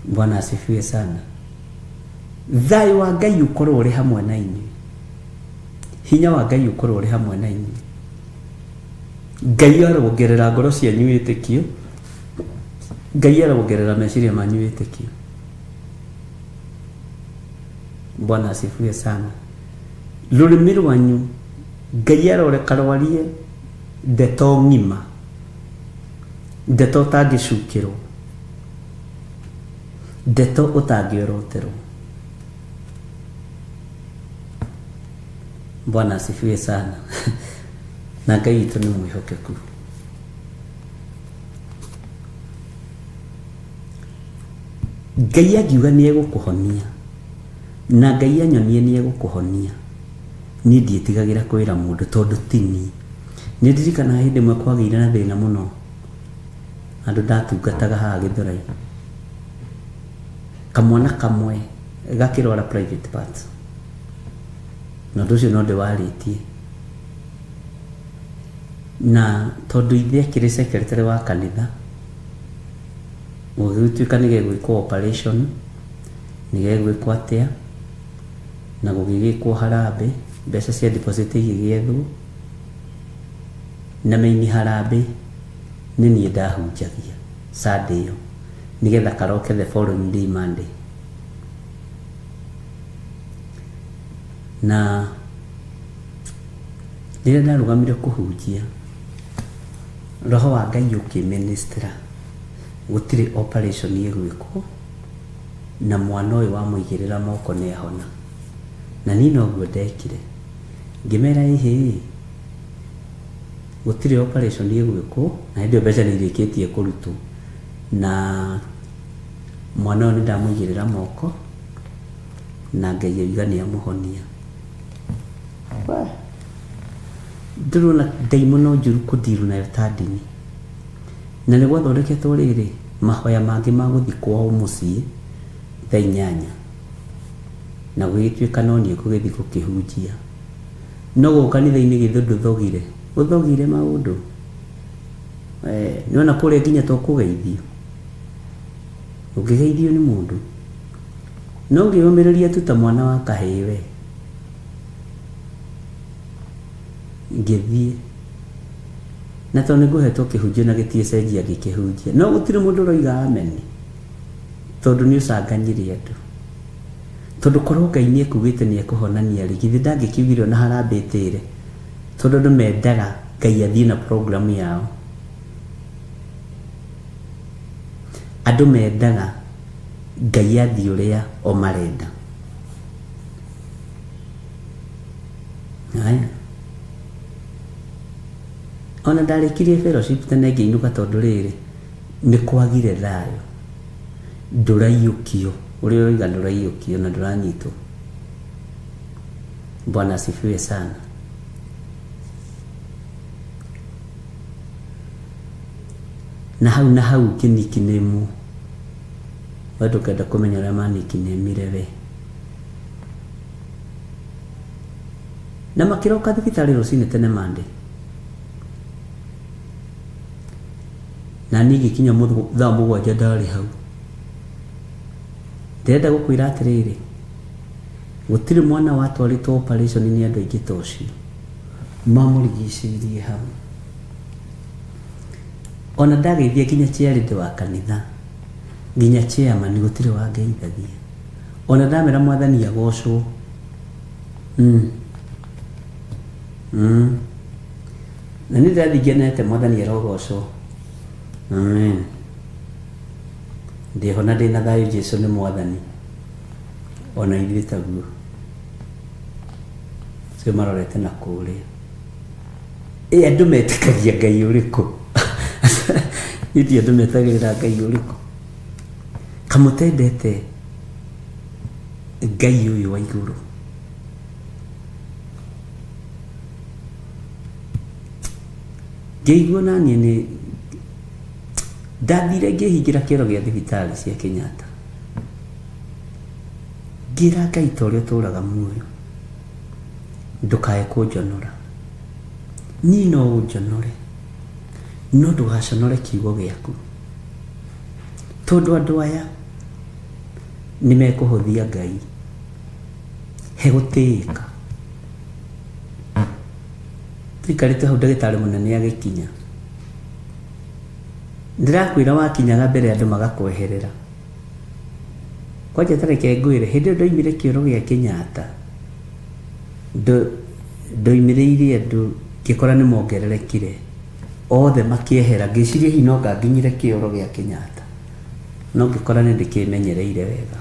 Bwana asifiwe sana. Thayũ wa Ngai ũkorwo ũrĩ hamwe na inyuĩ. Hinya wa Ngai ũkorwo ũrĩ hamwe na inyuĩ. Ngai arongerera ngoro cianyu wĩtĩkio. Ngai arongerera meciria manyu wĩtĩkio. Bwana asifiwe sana. Rũrĩmĩ rwanyu Ngai aroreka rwarie ndeto ng'ima, ndeto ũtangĩcukĩrwo, ndeto ũtangĩoroterwo. Bwana asifiwe sana. Na Ngai witũ nĩ mwĩhokeku. Ngai angiuga nĩ egũkũhonia, na Ngai anyonie nĩ egũkũhonia, niĩ ndiĩtigagĩra kwĩra mũndũ tondũ ti niĩ. Nĩ ndirikana hĩndĩ ĩmwe kwagĩire na thĩna mũno, andũ ndatungataga haha Gĩthũrai, kamwana kamwe gakĩrwara private parts, na ũndũ ũcio no ndĩwarĩtie. na tondu ithe akiri secretary wa kanitha gugituika nige gwikwo operation nige gwikwo atia na gugigikwo harambe mbeca cia deposit igiethwo na maini harambe ni nie ndahunjagia Sunday yo nigetha karoke the following day Monday. Na nire narugamire kuhunjia roho wa Ngai ukiministra gutire operation igwikwo na mwana uyu wa muigirira moko ni ahona na nino guo ndekire ngimera ihe gutire operation igwikwo na ndio mbeca nirikitie kurutwo na mwana uyu ndamuigirira moko na Ngai yigania muhonia ndurona daimono njuru kudiru nayo tadini na niguo thondeketwo riri mahoya mangi maguthikwo mucii thaa 8 na gwituika no nie kugithi gukihunjia no go kanitha-ini githundu thogire uthogire maundu niona kure nginya to kugeithio ukigeithio ni mundu no ngiyumiriria tu ta mwana wa kahiwe ngithie na to niguhetwo kihunjio na gitie cenjia gikihunjia no gutire mundu roiga amen tondu ni ucanganyire andu tondu korwo Ngai ni ekugite ni ekuhonania rigithi ndangikiugire na harambitire tondu ndu mendaga Ngai athie na program yao andu mendaga Ngai athie uria o marenda haya ona ndarikirie fellowship tene ngiinuka tondu riri ni kwagire thayo nduraiyukio uri oiga nduraiyukio na nduranyitwo. Bwana asifiwe sana. Na hau kinikinemu watu kada kumenya ramani kinemireve na makiroka thibitari rucini tene Monday na nigi kinya muthu thaa mugwanja ndari hau ndenda gukwira atiriri gutire mwana watwaritwo operation ni andu aingi toci mamurigicirie hau ona ndageithia kinya chairity wa kanitha nginya chairman gutire wa ngeithagia ona ndamera mwathani agocwo na ni ndathigenete mwathani arogocwo amen ndihona ndina thayo Jesu ni mwathani ona ithuĩ taguo cio marorete na kuria andu metĩkagia Ngai ũrĩkũ ithi andu metagĩrĩra Ngai ũrĩkũ kamũtendete Ngai ũyũ wa igũrũ ngĩigua naniĩ nĩ ndathire ngĩhingira kĩoro gĩa thibitari cia Kenyatta ngira Ngai ta ũrĩa ũtũũraga muoyo ndukae kũnjonora ni no ũnjonore no ndũgaconore kiugo gĩaku tondu andu aya ni mekũhũthia Ngai he gũtĩĩka twikarĩte hau ndagĩtarĩ mũnene agĩkinya ndirakwĩra wakinyaga mbere andu magakweherera kwanja tareke ngwĩre hĩndĩ ndoimire kĩoro gĩa Kenyatta ndoimĩrĩire andu ngĩkora nĩ mongererekire othe makiehera ngĩciria hihi no nganginyire kĩoro gĩa Kenyatta no ngĩkora nĩ ndĩkĩmenyereire wega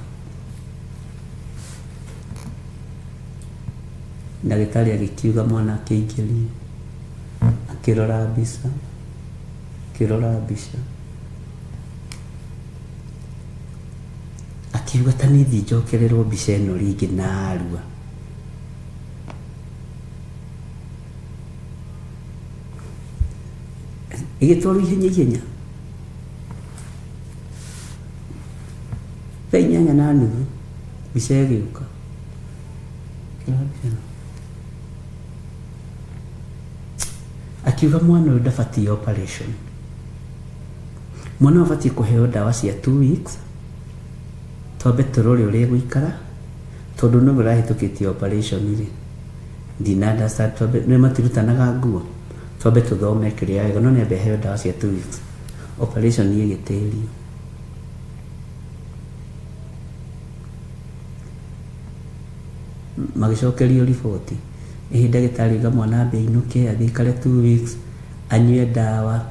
ndagĩtarĩ agĩkiuga mwana akĩingĩrio akĩrora mbica akiuga ta nĩ thiĩ njokererwo mbica ĩno rĩngĩ na arua igĩtwarwo ihenya thaa 8:30 mbica ĩgĩũka akiuga mwana ũyũ ndabatie operation. Mwana abatie kũheo ndawa cia 2 weeks twambe tũrore ũrĩa gũikara tondũ no mũrahĩtũkĩtie operation ri ndina understand twambe nĩ matirutanaga nguo twambe tũthome kĩrĩa wega no nĩambe aheo ndawa cia 2 weeks operation ĩgĩtĩrio. Magĩcokerio riboti ihinda ndagĩtarĩ ga mwana ambe ainũke athiĩ aikare 2 weeks anyue ndawa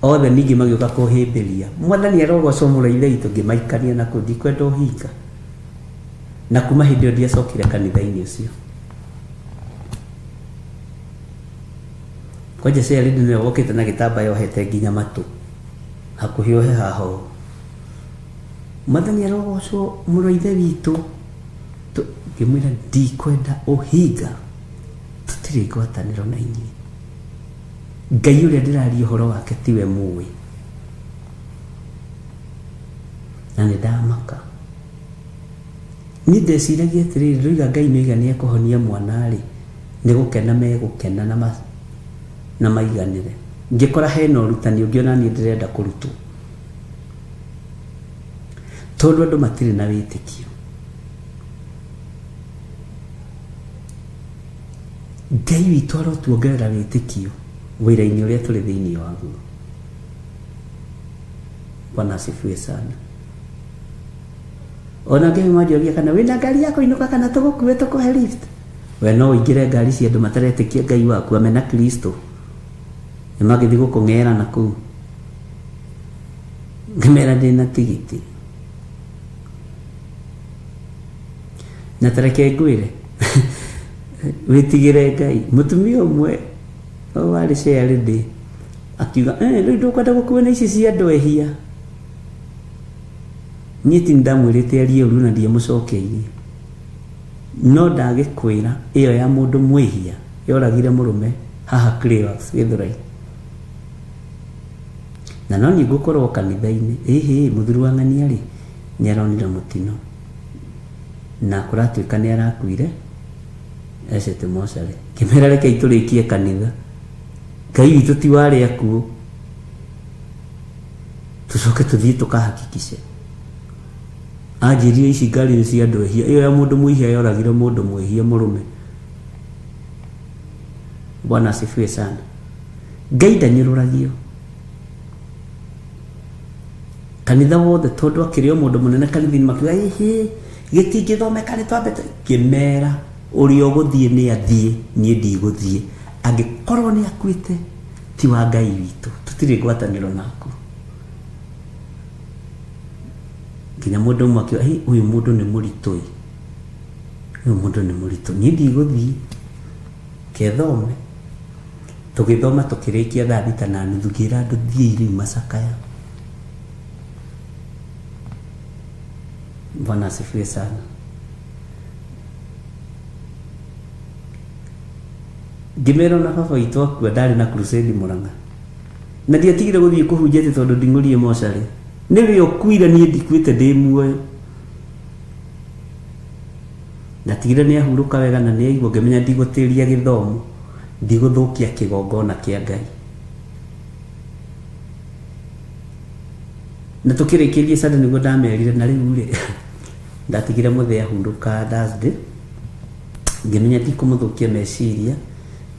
othe ningĩ magĩũka kũhĩmbĩria mwathani arogocwo mũraithe witũ ngĩmaikania na kũthi kwenda ũhinga na kuma hĩndĩ ĩyo ndiacokire kanitha-inĩ ũcio. Kwanja cia rĩndĩ nĩwe wokĩte na gĩtambaya ohete nginya matũ hakuhĩ ohe haha ũũ. Mwathani arogocwo mũraithe witũ ngĩmwĩra ndikwenda ũhinga tũtirĩ ngwatanĩro na inyuĩ. Ngai ũrĩa ndĩraria ũhoro wake tiwe mũĩ na nĩ ndamaka. Niĩ ndeciragia atĩrĩrĩ ndoiga Ngai nĩoiga nĩ ekũhonia mwana-rĩ nĩ gũkena megũkena na maiganĩre. Ngĩkora hena ũrutani ũngĩ ona niĩ ndĩrenda kũrutwo tondũ andũ matirĩ na wĩtĩkio. Ngai witũ arotuongerera wĩtĩkio wĩra-inĩ ũrĩa tũrĩ thĩinĩ waguo. Bwana asifiwe sana. Ona Ngai manjũria kana wĩna ngari ya kũinũka kana tũgũkuue tũkũhe lift. We no ũingĩre ngari cia andũ mataretĩkia Ngai waku amena Kristo nĩ magĩthiĩ gũkũng'era na kũu. Ngĩmera ndĩna tigiti na tareke ngwĩre wĩtigĩre Ngai. Mũtumia ũmwe warĩ share ndĩ akiuga rĩu ndũkwenda gũkuua na ici cia andũ ehia. Niĩ ti ndamwĩrĩte arie ũru na ndiamũcokeirie no ndagĩkwĩra ĩyo ya mũndũ mwĩhia yoragire mũrũme haha Cleophas Gĩthũrai na no nĩ ngũkorwo kanitha-inĩ mũthuri wa ng'ania-rĩ nĩ aronire mũtino na kũratuĩka nĩ arakuire ecete mocarĩ. Ngĩmera rekei tũrĩkie kanitha Ngai witũ ti warĩ akuo tũcoke tũthiĩ tũkahakikice. Anjĩrire ici ngari cia andũ ehia ĩyo ya mũndũ mwĩhia yoragire mũndũ mwĩhia mũrũme. Bwana asifiwe sana. Ngai ndanyũrũragio kanitha wothe tondũ akĩrĩ o mũndũ mũnene kanitha-inĩ makiuga gĩtingĩthomeka nĩ twambe ngĩmera ũrĩa ũgũthiĩ nĩ athiĩ niĩ ndigũthiĩ angĩkorwo nĩ akuĩte ti wa Ngai witũ tũtirĩ ngwatanĩro naku. Nginya mũndũ ũmwe akiuga ũyũ mũndũ nĩ mũritũ niĩ ndigũthiĩ kethome. Tũgĩthoma tũkĩrĩkia 6:30 ngĩra andũ thiĩ rĩu macakaya. Bwana asifiwe sana. Ngĩmera na baba witũ akua ndarĩ na crusade Mũrang'a na ndiatigire gũthiĩ kũhunjia atĩ tondũ nding'ũrie mocarĩ. Nĩwe ũkuire niĩ ndikuĩte ndĩ muoyo. Ndatigire nĩ ahurũka wega na nĩ aigua ngĩmenya ndigũtĩria gĩthomo ndigũthũkia kĩgongona kĩa Ngai. Na tũkĩrĩkĩrie Sunday nĩguo ndamerire na rĩu-rĩ ndatigire mũthee ahurũka Thursday ngĩmenya ndikũmũthũkia meciria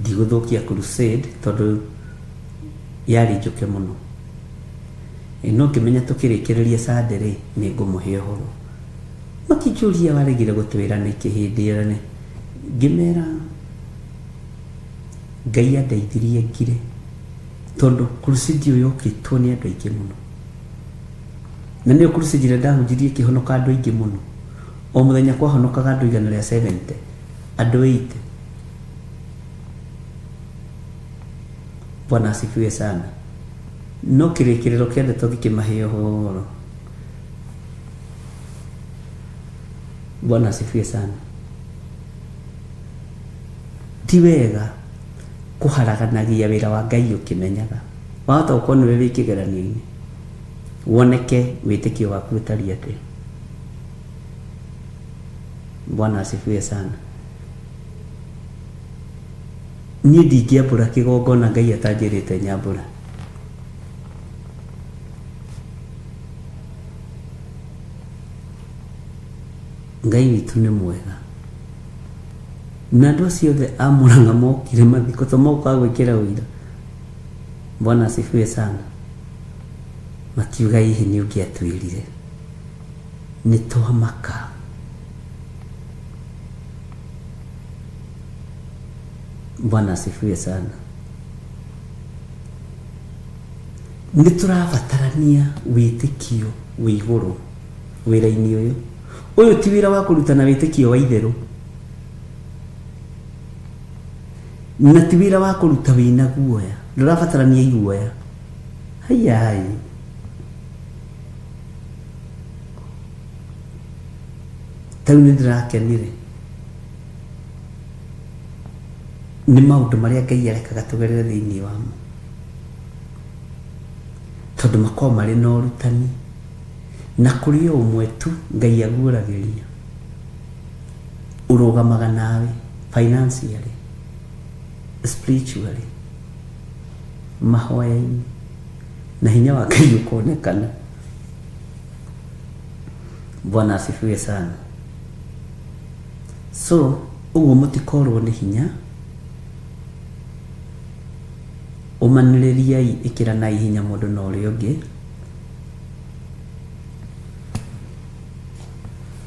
ndigũthũkia crusade tondũ yarĩ njũke mũno. No ngĩmenya tũkĩrĩkĩrĩria Sunday nĩ ngũmũhe ũhoro. Makĩnjũria waregire gũtwĩra nĩkĩ hĩndĩ ĩyo ngĩmera Ngai andeithirie ngire tondũ crusade ũyũ yũkĩtwo nĩ andũ aingĩ mũno na nĩyo crusade ĩrĩa ndahunjirie ĩkĩhonoka andũ aingĩ mũno. O mũthenya kwahonokaga andũ 170 andũ 80. Bwana asifiwe sana. No kĩrĩkĩrĩro kĩande tũthi kĩmahe ũhoro. Bwana asifiwe sana. Ti wega kũharaganagia wĩra wa Ngai ũkĩmenyaga. Wahota gũkorwo nĩwe wĩ kĩgeranio-inĩ woneke wĩtĩkio waku ũtariĩ atĩ. Bwana asifiwe sana. niĩ ndingĩambũra kĩgongona Ngai atanjĩrĩte nyambũra. Ngai witũ nĩ mwega, na andũ acio othe a Mũrang'a mokire mathiko to moka gwĩkĩra ũira. Bwana asifiwe sana. Makiuga hihi nĩ ũngĩatwĩrire, nĩ twamaka. Bwana asifiwe sana. Nĩ tũrabatarania wĩtĩkio wĩ igũrũ wĩra-inĩ ũyũ. Ũyũ ti wĩra wa kũrutana wĩtĩkio wa itherũ, na ti wĩra wa kũruta wĩna guoya. Ndũrabatarania iguoya. Hayai, tau nĩ ndĩrakenire nĩ maũndũ marĩa Ngai arekaga tũgerere thĩinĩ wamo, tondũ makorwo marĩ na ũrutani, na kũrĩ o ũmwe tu Ngai aguũragĩria ũrũgamaga nawe financially, spiritually, mahoya-inĩ, na hinya wa Ngai ũkonekana. Bwana asifiwe sana. So ũguo mũtikorwo nĩ hinya, ũmanĩrĩriai, ĩkĩranai hinya mũndũ na ũrĩa ũngĩ,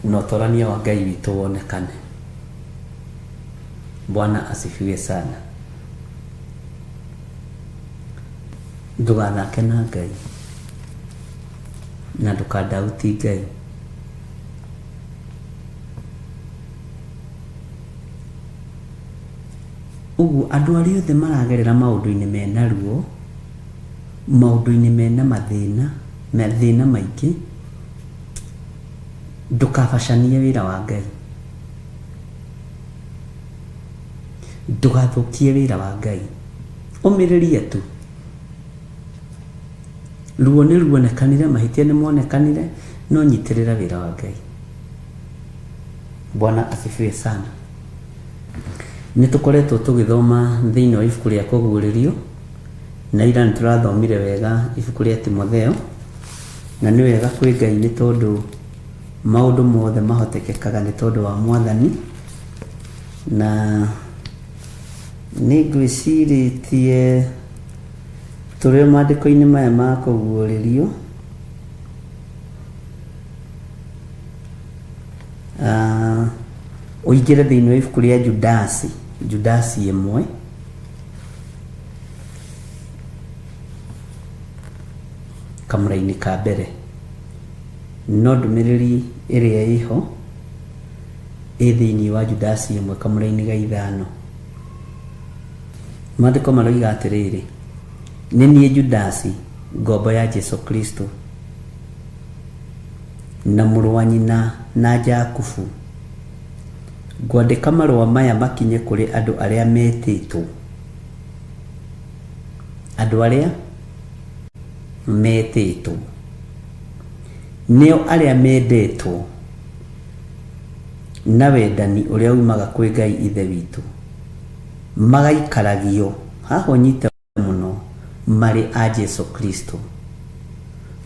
na ũtũrania wa Ngai witũ wonekane. Bwana asifiwe sana. Ndũgathake na Ngai na ndũkandauti Ngai. Ũguo andũ arĩa othe maragerera maũndũ-inĩ mena ruo, maũndũ-inĩ mena mathĩna maingĩ, ndũkabacanie wĩra wa Ngai, ndũgathũkie wĩra wa Ngai, ũmĩrĩrie tu. Ruo nĩ ruonekanire, mahĩtia nĩ monekanire, no nyitĩrĩra wĩra wa Ngai. Bwana asifiwe sana. Nĩ tũkoretwo tũgĩthoma thĩinĩ wa ibuku rĩa kũguũrĩrio, na ira nĩ tũrathomire wega ibuku rĩa Timotheo, na nĩ wega kwĩ Ngai nĩ tondũ maũndũ mothe mahotekekaga nĩ tondũ wa Mwathani, na nĩ ngwĩcirĩtie tũrĩ maandĩko-inĩ maya ma kũguũrĩrio, ũingĩre thĩinĩ wa ibuku rĩa Judasi 1, kamũra-inĩ ka mbere, no ndũmĩrĩri ĩrĩa ĩho thĩinĩ wa Judasi 1 kamũra-inĩ ga 5. Maandĩko maroiga atĩrĩrĩ: nĩ niĩ Judasi, ngombo ya Jesu Kristo, na mũrũ wa nyina na Jakubu, ngwandĩka marũa maya makinye kũrĩ andũ arĩa metĩtwo. Andũ arĩa metĩtwo nĩo arĩa mendetwo na wendani ũrĩa umaga kwĩ Ngai ithe witũ, magaikaragio, haha ũnyite mũno, marĩ a Jesu Kristo,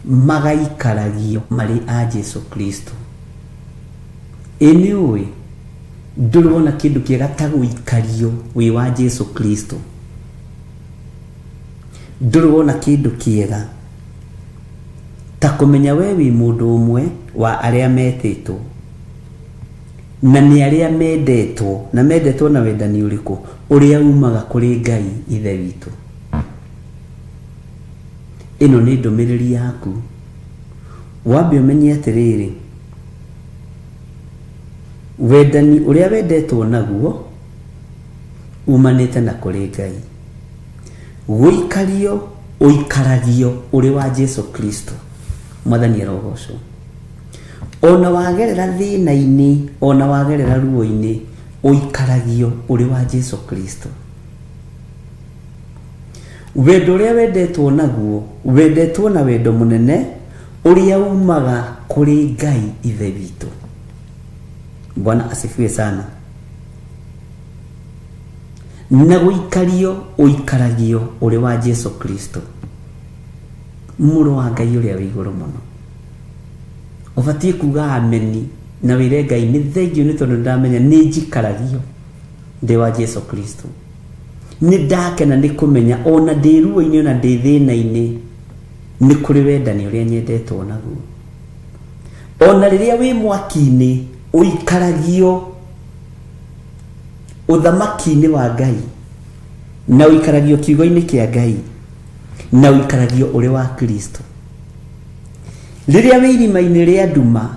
magaikaragio marĩ a Jesu Kristo. Nĩ ũĩ ndũrona kĩndũ kĩega ta gũikario wĩ wa Jesu Kristo? Ndũrona kĩndũ kĩega ta kũmenya we wĩ mũndũ ũmwe wa arĩa metĩtwo, na nĩ arĩa mendetwo, na mendetwo na wendani ũrĩkũ? Ũrĩa umaga kũrĩ Ngai ithe witũ. Ĩno nĩ ndũmĩrĩri yaku, wambe ũmenye atĩrĩrĩ, wendani ũrĩa wendetwo naguo umanĩte na kũrĩ Ngai. Gũikario, ũikaragio ũrĩ wa Jesu Kristo. Mwathani arogocwo. Ona wagerera thĩna-inĩ, ona wagerera ruo-inĩ, ũikaragio ũrĩ wa Jesu Kristo. Wendo ũrĩa wendetwo naguo, wendetwo na wendo mũnene ũrĩa umaga kũrĩ Ngai ithe witũ. Bwana asifiwe sana. na guikario uikaragio uri wa Jesu Kristo muru wa Ngai uria wi iguru muno ubatie kuga ameni na wire Ngai ni thengio ni tondu ndamenya ni njikaragio ndi wa Jesu Kristo ni ndakena ni kumenya ona ndi ruo-ini ona ndi thina-ini ni kuri wendani uria nyendetwo naguo ona riria wi mwaki-ini uikaragio uthamaki-ini wa Ngai na uikaragio kiugo-ini kia Ngai na uikaragio uri wa Kristo riria wi irima-ini ria nduma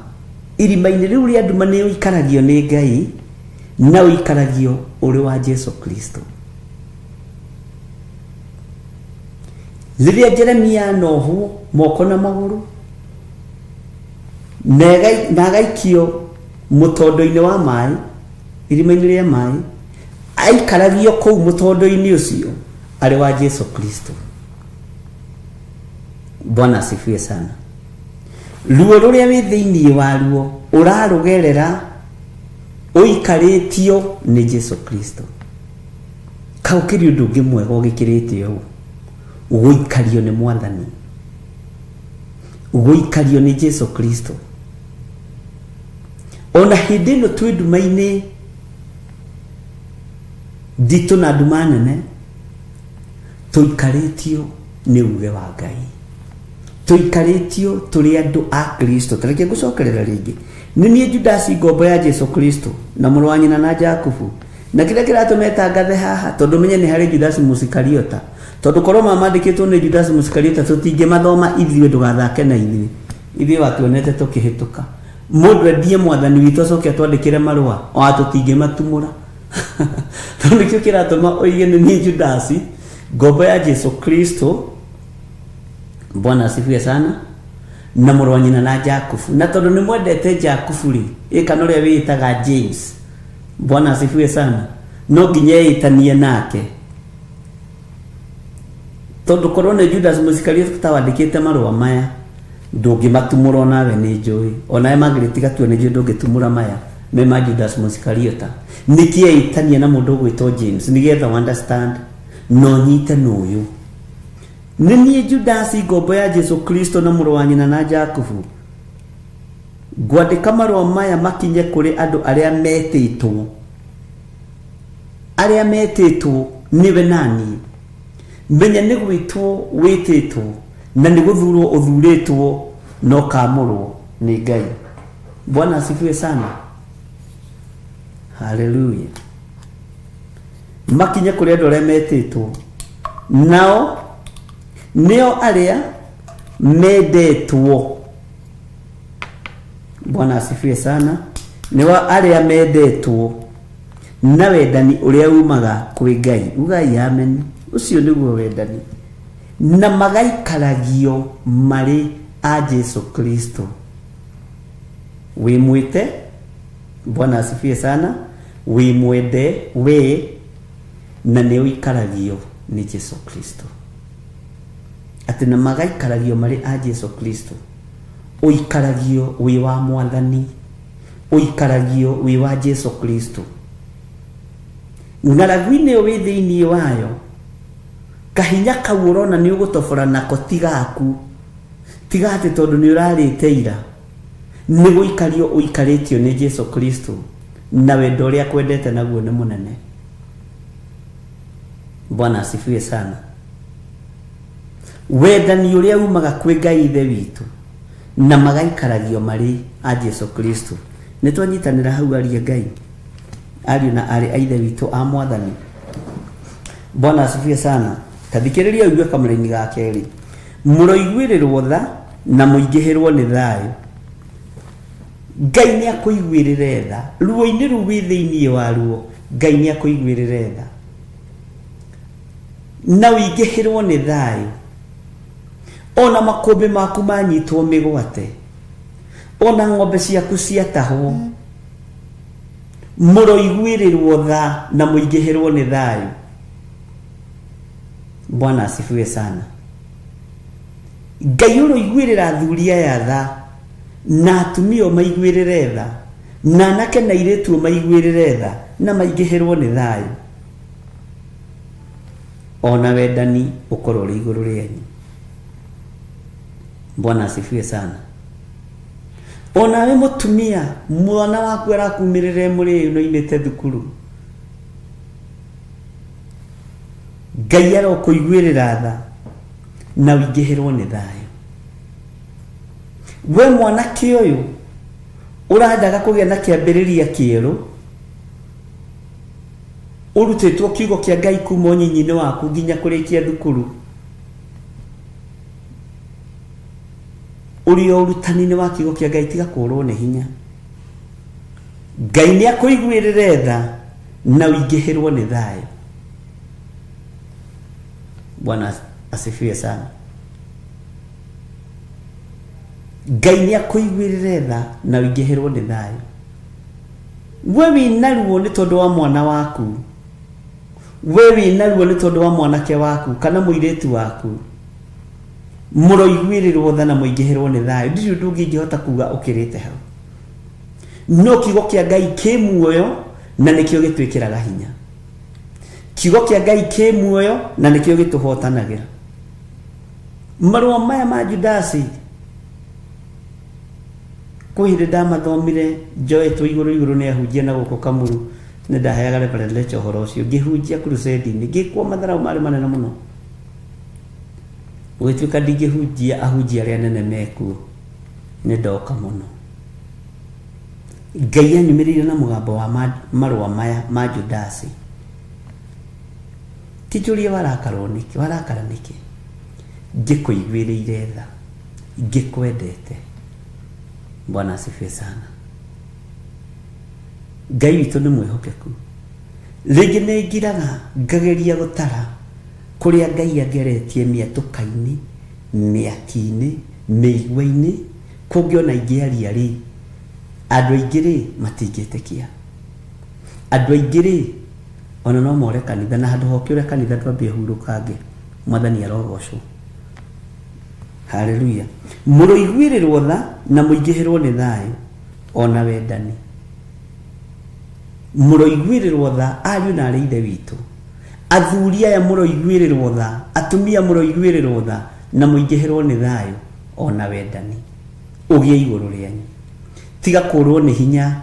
irima-ini riu ria nduma ni uikaragio ni Ngai na uikaragio uri wa Jesu Kristo riria Jeremia nohu moko na maguru na gaikio mutondo-ini wa mai irima-ini ria mai aikaragio kou mutondo-ini ucio ari wa Jesu Kristo. Bwana asifiwe sana. Ruo ruria wi thiini wa ruo urarugerera uikaritio ni Jesu Kristo kaukiri undu ungi mwega ugikiritio uguikario ni Mwathani uguikario ni Jesu Kristo ona hindi no twi nduma-ini nditu na nduma nene tuikaritio ni uge wa Ngai tuikaritio turi andu a Kristo. Tareke gucokerera ringi ni nie Judasi ngombo ya Jesu Kristo na muru wa nyina na Jakubu na kile kiratumeta ngathe haha tondu menye ni hari Judasi Musikariota tondu korwo mamandikitwo ni Judasi Musikariota tutinge mathoma ithiwe ndugathake na ithiwe wationete tukihituka mundu endie Mwathani witu acoke atwandikire marua o atutinge matumura tondu kio kiratuma oige ni Judasi ngombo ya Jesu Kristo. Bwana asifiwe sana. Na muru wa nyina na Jakubu na tondu ni mwendete Jakubu ri ikano ria witaga James. Bwana asifiwe sana. No nginya itanie nake tondu korwo ni Judas Musikariota tawandikite marua maya ndungimatumura nawe ni njui ona Margaret gatue ni ndungitumura maya mema Judas Musikariota nikie itanie na mundu gwitwo James nigetha understand no nyite nuyu ni Judasi ngombo ya Jesu Kristo na muru wa nyina na Jakubu gwandika marua maya makinye kuri andu aria metitwo niwe nani menya ni gwitwo wititwo na ni guthurwo uthuritwo no kamurwo ni Ngai. Bwana asifiwe sana. Haleluya. Makinye kuri andu aria metitwo nao nio aria mendetwo. Bwana asifiwe sana. Niwa aria mendetwo na wendani uria umaga kwi Ngai. Ugai amen. Ucio niguo wendani na magaikaragio mari a Jesu Kristo. Wimwite. Bwana asifiwe sana. Wimwende we na ni uikaragio ni Jesu Kristo. Ati na magaikaragio mari a Jesu Kristo. Uikaragio wi wa Mwathani uikaragio wi wa Jesu Kristo. Ngaragu-ini wi thiini wayo kahinya kau urona ni ugutobora nako tigaku tigate tondu ni urarite ira ni guikario uikaritio ni Jesu Kristo na wendo uria kwendete naguo ni munene. Bwana asifiwe sana. Wendani uria umaga kwi Ngai ithe witu na magaikaragio mari a Jesu Kristo. Nitwanyitanira hau ari Ngai ari na ari aithe witu a Mwathani. Bwana asifiwe sana. Tathikiriria ugue kamuraini ga keri muroiguirirwo tha na muingihirwo ni thayu. Ngai ni akuiguirire tha ruo-ini ru wi thiini wa ruo Ngai ni akuiguirire tha na uingihirwo ni thayu. Ona makombe maku manyitwo migwate ona ng'ombe ciaku ciatahwo muroiguirirwo tha na muingihirwo ni thayu. Bwana asifiwe sana. Ngai uroiguirira athuria ya tha na atumia maiguirire tha na anake na iretu maiguirire tha na maingihirwo ni thayu. ona wendani ukorwo ri iguru rienyu. Bwana asifiwe sana. Ona we mutumia mwana waku arakumirire muri no imete thukuru, Ngai arokuiguirira tha na wingihirwo ni thayo. We mwanake uyu urandaga kugia na kiambiriria kieru, urutitwo kiugo kia Ngai kuma unyinyi-ini waku nginya kurikia thukuru, urio urutani-ini wa kiugo kia Ngai tiga kurwo ni hinya. Ngai ni akuiguirire tha na wingihirwo ni thayo. Bwana asifiwe sana. Ngai ni akuiguirire tha na wingihirwo ni thayo. We winaruo ni tondu wa mwana waku, we winaruo ni tondu wa mwanake waku kana muiritu waku, muroiguirirwo tha na muingihirwo ni thayo. Ndiri ndungihota kuga ukirite hau. No kiugo kia Ngai ki muoyo na nikio gitwikiraga hinya. Kiugo kia Ngai ki muoyo na nikio gituhotanagira. Marua maya ma Judasi kuhinde ndamathomire njoetwo iguru ni ahunjia na guko Kamuru, ni ndaheaga Reverend Lecho horo ucio ngihunjia crusade-ini ngikwo matharau mari manene muno. Gwituika ndingihunjia ahunjia aria nene meku ni ndoka muno. Ngai anyumirire na mugambo wa marua maya ma Judasi. Kijuria warakara niki ngikuiguirire tha ngikwendete. Bwana asifiwe sana. Ngai witu ni mwihokeku. Ringi ni ngiraga ngageria gutara kuria Ngai angeretie miatuka-ini, miaki-ini, miigua-ini, kungiona ingiaria ri andu aingi ri matingitekia. Andu aingi ri ona no more kanitha, na handu hokiure kanitha twambie hurukange. Mwathani arogocwo. Haleluya. Muroiguirirwo tha na muingihirwo ni thayo ona wendani. Muroiguirirwo tha ariu na ari ithe witu. Athuri aya muroiguirirwo tha, atumia muroiguirirwo tha na muingihirwo ni thayo ona wendani. Ugie iguru rianyu. Tiga kurwo ni hinya,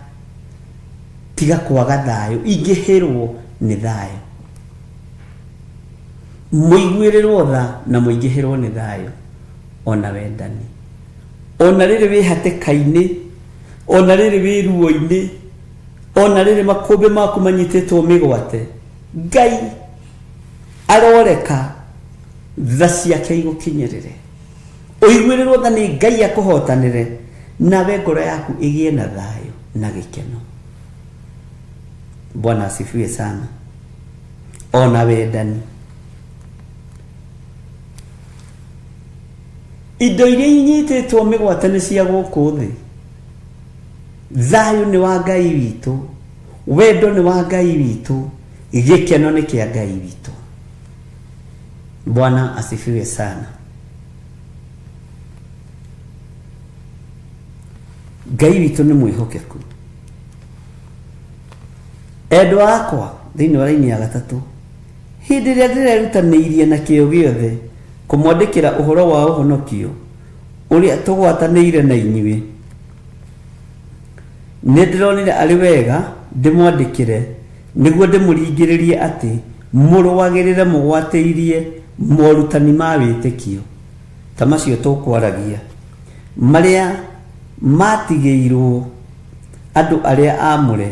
tiga kwaga thayo, ingihirwo ni thayo. Muiguirirwo tha na muingihirwo ni thayo ona wendani. Ona riri wi hateka-ini, ona riri wi ruo-ini, ona riri makumbi maku manyititwo migwate, Ngai aroreka tha ciake igukinyirire. Uiguirirwo tha ni Ngai akuhotanire, nawe ngoro yaku igie na thayo na gikeno. Bwana asifiwe sana. Ona wendani. Indo iria inyititwo migwate ni cia guku thi. Thayo ni wa Ngai witu, wendo ni wa Ngai witu, gikeno ni kia Ngai witu. Bwana asifiwe sana. Ngai witu ni mwihokeku. Endwa akwa thiini wa raini ya gatatu, hindi ria ndirerutanĩirie na kĩo gĩothe kumwandĩkĩra ũhoro wa ũhonokio ũrĩa tũgwatanĩire na inyuĩ, nĩ ndĩronire arĩ wega ndĩmwandĩkĩre nĩguo ndĩmũringĩrĩrie atĩ mũrũagĩrĩre mũgwatĩirie morutani ma wĩtĩkio ta macio tũkwaragia, marĩa matigĩirwo andũ arĩa aamũre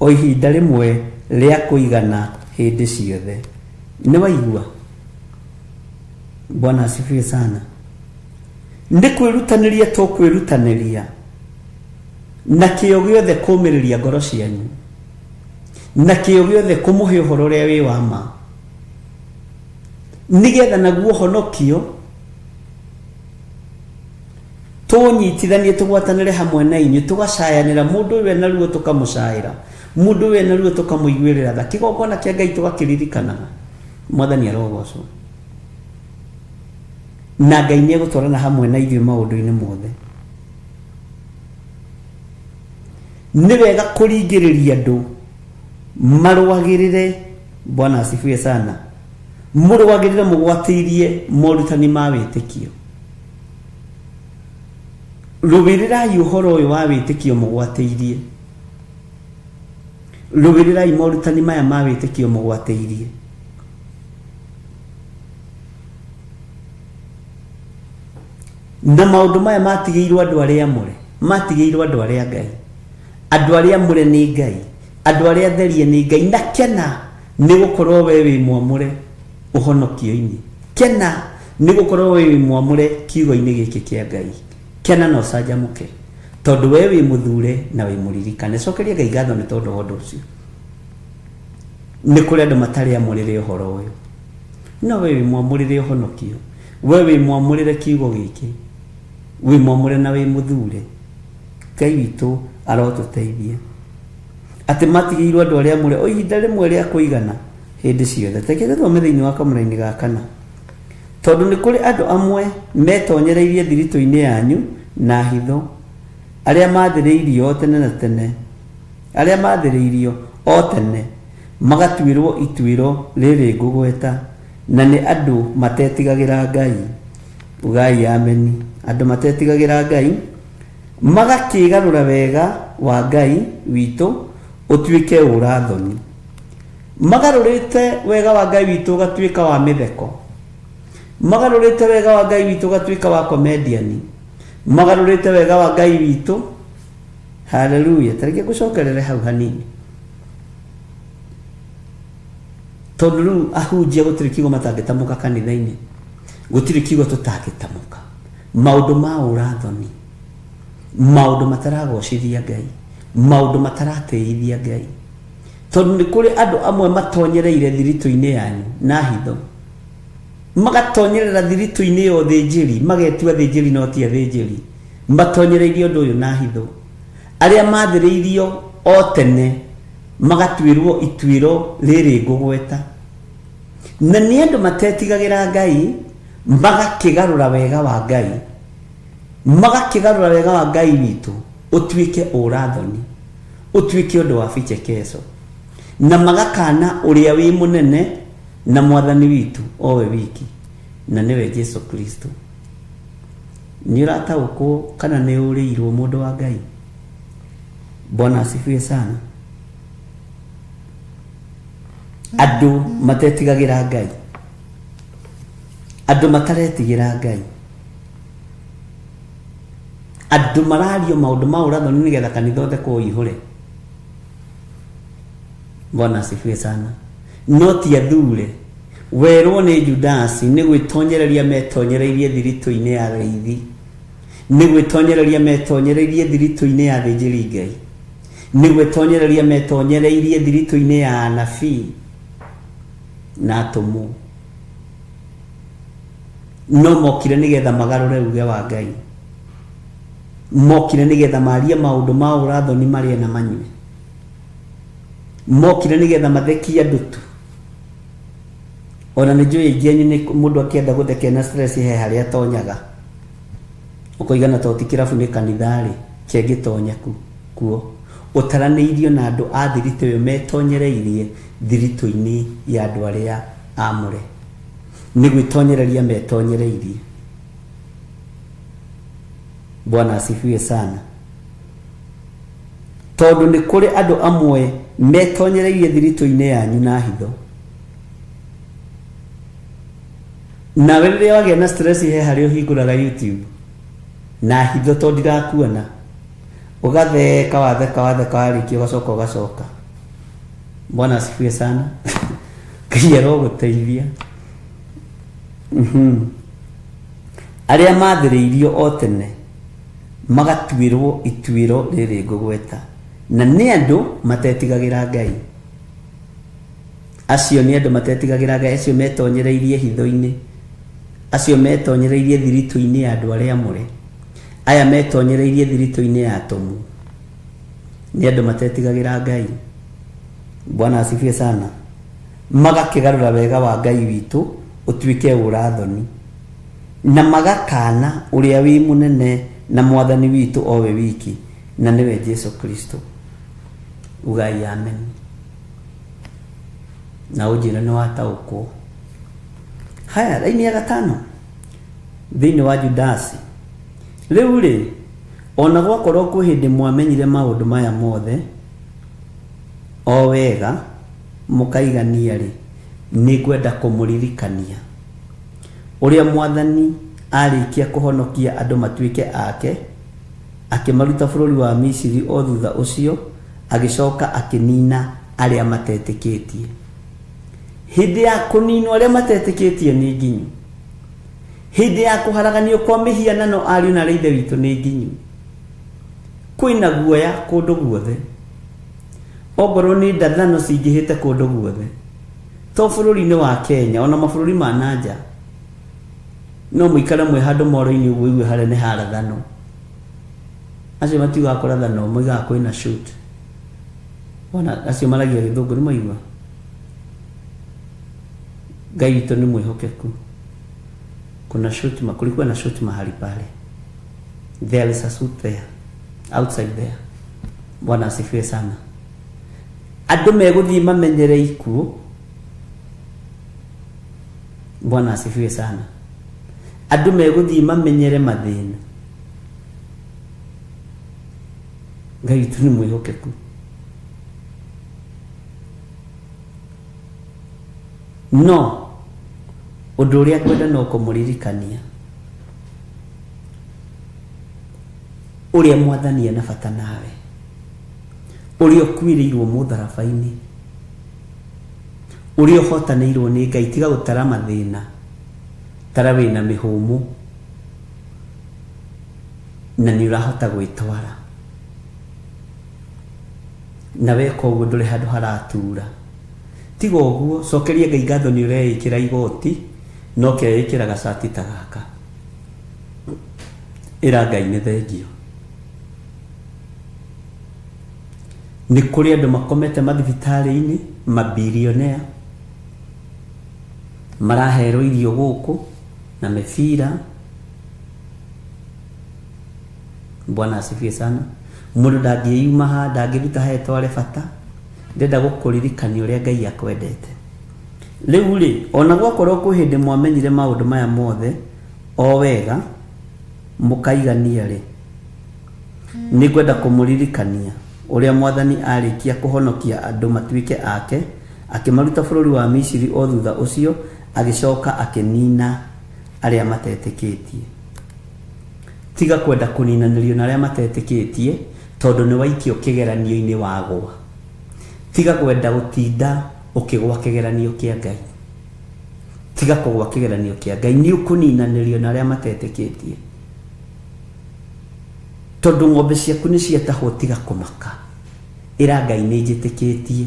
o ihinda rĩmwe rĩa kũigana hĩndĩ ciothe. Nĩ waigua? Bwana asifiwe sana. Nĩ kwĩrutanĩria tũkwĩrutanĩria na kĩo gĩothe kũũmĩrĩria ngoro cianyu, na kĩo gĩothe kũmũhe ũhoro ũrĩa wĩ wa ma, nĩgetha naguo ũhonokio tũnyitithanie tũgwatanĩre hamwe na inyuĩ, tũgacayanĩra mũndũ ũyũ ena ruo tũkamũcaĩra, mũndũ ũyũ ena ruo tũkamũiguĩrĩra tha, kĩgongona kĩa Ngai tũgakĩririkanaga. Mwathani arogocwo. Na Ngai nĩ egũtwarana hamwe na ithuĩ maũndũ-inĩ mothe. Nĩ wega kũringĩrĩria andũ marũagĩrĩre, Bwana asifiwe sana, mũrũagĩrĩre mũgwatĩirie morutani ma wĩtĩkio. Rũmĩrĩrai ũhoro ũyũ wa wĩtĩkio mũgwatĩirie. Rũmĩrĩrai morutani maya ma wĩtĩkio mũgwatĩirie. Na maũndũ maya matigĩirwo andũ arĩa amũre, matigĩirwo andũ arĩa Ngai. Andũ arĩa amũre nĩ Ngai, andũ arĩa atherie nĩ Ngai. Na kena nĩ gũkorwo we wĩ mwamũre ũhonokio-inĩ. Kena nĩ gũkorwo we wĩ mwamũre kiugo-inĩ gĩkĩ kĩa Ngai. Kena na ũcanjamũke tondũ we wĩ mũthure na wĩ mũririkane. Cokeria Ngai ngatho nĩ tondũ wa ũndũ ũcio. Nĩ kũrĩ andũ matarĩ amũrĩre ũhoro ũyũ, no we wĩ mwamũrĩre ũhonokio, we wĩ mwamũrĩre kiugo gĩkĩ, wĩ mwamũre na wĩ mũthure. Ngai witũ arotũteithia atĩ matigĩirwo andũ arĩa amũre o ihinda rĩmwe rĩa kũigana hĩndĩ ciothe. Tekete thome thĩinĩ wa kamũra-inĩ ga 4. Tondũ nĩ kũrĩ andũ amwe metonyereirie thiritũ-inĩ yanyu na hitho, arĩa mathĩrĩirio tene na tene, arĩa mathĩrĩirio o tene, magatuĩrwo ituĩro rĩrĩ ngũgweta, na nĩ andũ matetigagĩra Ngai. Ugai ameni. Andũ matetigagĩra Ngai magakĩgarũra wega wa Ngai witũ ũtuĩke ũrathoni. Magarũrĩte wega wa Ngai witũ ũgatuĩka wa mĩtheko. Magarũrĩte wega wa Ngai witũ ũgatuĩka wa comedian. Magarũrĩte wega wa Ngai witũ, haleluya. Tareke gũcokerere hau hanini. Tondũ rĩu ahunjia gũtirĩ kiugo matangĩtamũka kanitha-inĩ, gũtirĩ kiugo tũtangĩtamũka. Maũndũ ma ũrathoni, maũndũ mataragocithia Ngai, maũndũ mataratĩithia Ngai. Tondũ nĩ kũrĩ andũ amwe matonyereire thiritũ-inĩ yanyu na hitho, magatonyerera thiritũ-inĩ ya ũthĩnjĩri, magetua thĩnjĩri no ti athĩnjĩri, matonyereirie ũndũ ũyũ na hitho. Arĩa mathĩrĩirio o tene magatuĩrwo ituĩro rĩrĩ ngũgweta. Na nĩ andũ matetigagĩra Ngai, magakĩgarũra wega wa Ngai, magakĩgarũra wega wa Ngai witũ ũtuĩke ũrathoni, ũtuĩke ũndũ wa vichekesho, na magakana ũrĩa wĩ mũnene na mwathani witũ o we wiki, na nĩwe Jesu Kristo. Nĩ ũrataũkwo kana nĩ ũrĩirwo mũndũ wa Ngai? Bwana asifiwe sana. Andũ matetigagĩra Ngai, andũ mataretigĩra Ngai, andũ marario maũndũ ma ũrathoni nĩgetha kanitha ũthekwo ihũre. Bwana asifiwe sana. No ti athure, werwo nĩ Judasi nĩ gwĩtonyereria metonyereirie thiritũ-inĩ ya reithi, nĩ gwĩtonyereria metonyereirie thiritũ-inĩ ya thĩnjĩri Ngai, nĩ gwĩtonyereria metonyereirie thiritũ-inĩ ya anabii na atũmwo. No mokire nĩgetha magarũre uge wa Ngai, mokire nĩgetha marie maũndũ ma ũrathoni marĩa na manyue, mokire nĩgetha mathekie andũ tu. Ona nĩ njũĩ aingĩ anyu nĩ mũndũ akĩenda gũthekia na stress he harĩa atonyaga, ũkoigana to ti kĩrabu nĩ kanitha-rĩ kĩngĩtonya kuo. Ũtaranĩirio na andũ a thiritũ ĩyo metonyereirie thiritũ-inĩ ya andũ arĩa amũre, nĩ gwĩtonyereria metonyereirie. Bwana asifiwe sana. Tondũ nĩ kũrĩ andũ amwe metonyereirie thiritũ-inĩ yanyu na hitho, na rĩrĩa wagĩa na stress he harĩa ũhingũraga YouTube na hitho to ndirakuona, ũgatheka watheka warĩkia ũgacoka ũgacoka. Bwana asifiwe sana. Ngai arogũteithia. Arĩa mathĩrĩirio o tene magatuĩrwo ituĩro rĩrĩ ngũgweta, na nĩ andũ matetigagĩra Ngai. Acio nĩ andũ matetigagĩra Ngai, acio metonyereirie hitho-inĩ, acio metonyereirie thiritũ-inĩ ya andũ arĩa amũre, aya metonyereirie thiritũ-inĩ ya atũmwo. Nĩ andũ matetigagĩra Ngai. Bwana asifiwe sana. Magakĩgarũra wega wa Ngai witũ ũtuĩke ũrathoni, na magakana ũrĩa wĩ mũnene na mwathani witũ o we wiki, na nĩwe Jesu Kristo. Ugai amen. Na ũnjĩra nĩ wataũkwo. Haya, laini ya gatano thĩinĩ wa Judasi. Rĩu rĩ, ona gwakorwo kwĩ hĩndĩ mwamenyire maũndũ maya mothe o wega mũkaigania rĩ, nĩ ngwenda kũmũririkania ũrĩa Mwathani arĩkia kũhonokia andũ matuĩke ake, akĩmaruta bũrũri wa Misiri, o thutha ũcio agĩcoka akĩnina arĩa matetĩkĩtie. Hĩndĩ ya kũninwo arĩa matetĩkĩtie nĩ nginyu. Hĩndĩ ya kũharaganio kwa mĩhianano ariũ na ithe witũ nĩ nginyu. Kwĩna guoya kũndũ guothe, ongorwo nĩ ndathano cingĩhĩte kũndũ guothe, to bũrũri-inĩ wa Kenya, ona mabũrũri ma nanja. No mũikare mwĩ handũ moro-inĩ ũguo igue harĩa nĩ harathano. Acio matiugaga kũrathano, moigaga kwĩna shoot. Ona acio maragia gĩthũngũ nĩ maigua. Ngai witũ nĩ mwĩhokeku. Kuna shoot, kulikuwa na shoot mahali pale. There is a shoot there, outside there. Bwana asifiwe sana. Andũ megũthiĩ mamenyere ikuũ. Bwana asifiwe sana. Andũ megũthiĩ mamenyere mathĩna. Ngai witũ nĩ mwĩhokeku. No ũndũ ũrĩa kwenda no kũmũririkania ũrĩa Mwathani ena bata nawe, ũrĩa ũkuĩrĩirwo mũtharaba-inĩ, ũrĩa ũhotanĩirwo nĩ Ngai. Tiga gũtara mathĩna, tara wĩna mĩhũmũ na nĩ ũrahota gwĩtwara, na weka ũguo ndũrĩ handũ haratura. Tiga ũguo, cokeria Ngai ngatho nĩ ũreĩkĩra igoti, no keĩkĩra gacati ta gaka. Ĩra Ngai nĩ thengio. Nĩ kũrĩ andũ makomete mathibitarĩ-inĩ, mabilionea, maraherwo irio gũkũ na mĩbira. Bwana asifiwe sana. Mũndũ ndangĩyuma ha, ndangĩruta ha etware bata. Ndenda gũkũririkania ũrĩa Ngai akwendete. Rĩu rĩ, ona gwakorwo kwĩ hĩndĩ mwamenyire maũndũ maya mothe o wega mũkaigania rĩ, nĩ ngwenda kũmũririkania ũrĩa Mwathani arĩkia kũhonokia andũ matuĩke ake, akĩmaruta bũrũri wa Misiri, o thutha ũcio agĩcoka akĩnina arĩa matetĩkĩtie. Tiga kwenda kũninanĩrio na arĩa matetĩkĩtie, tondũ nĩ waikio kĩgeranio-inĩ wagwa. Tiga kwenda gũtinda ũkĩgwa kĩgeranio kĩa Ngai. Tiga kũgwa kĩgeranio kĩa Ngai, nĩ ũkũninanĩrio na arĩa matetĩkĩtie. Tondũ ng'ombe ciaku nĩ ciatahwo, tiga kũmaka. Ĩra Ngai nĩ njĩtĩkĩtie.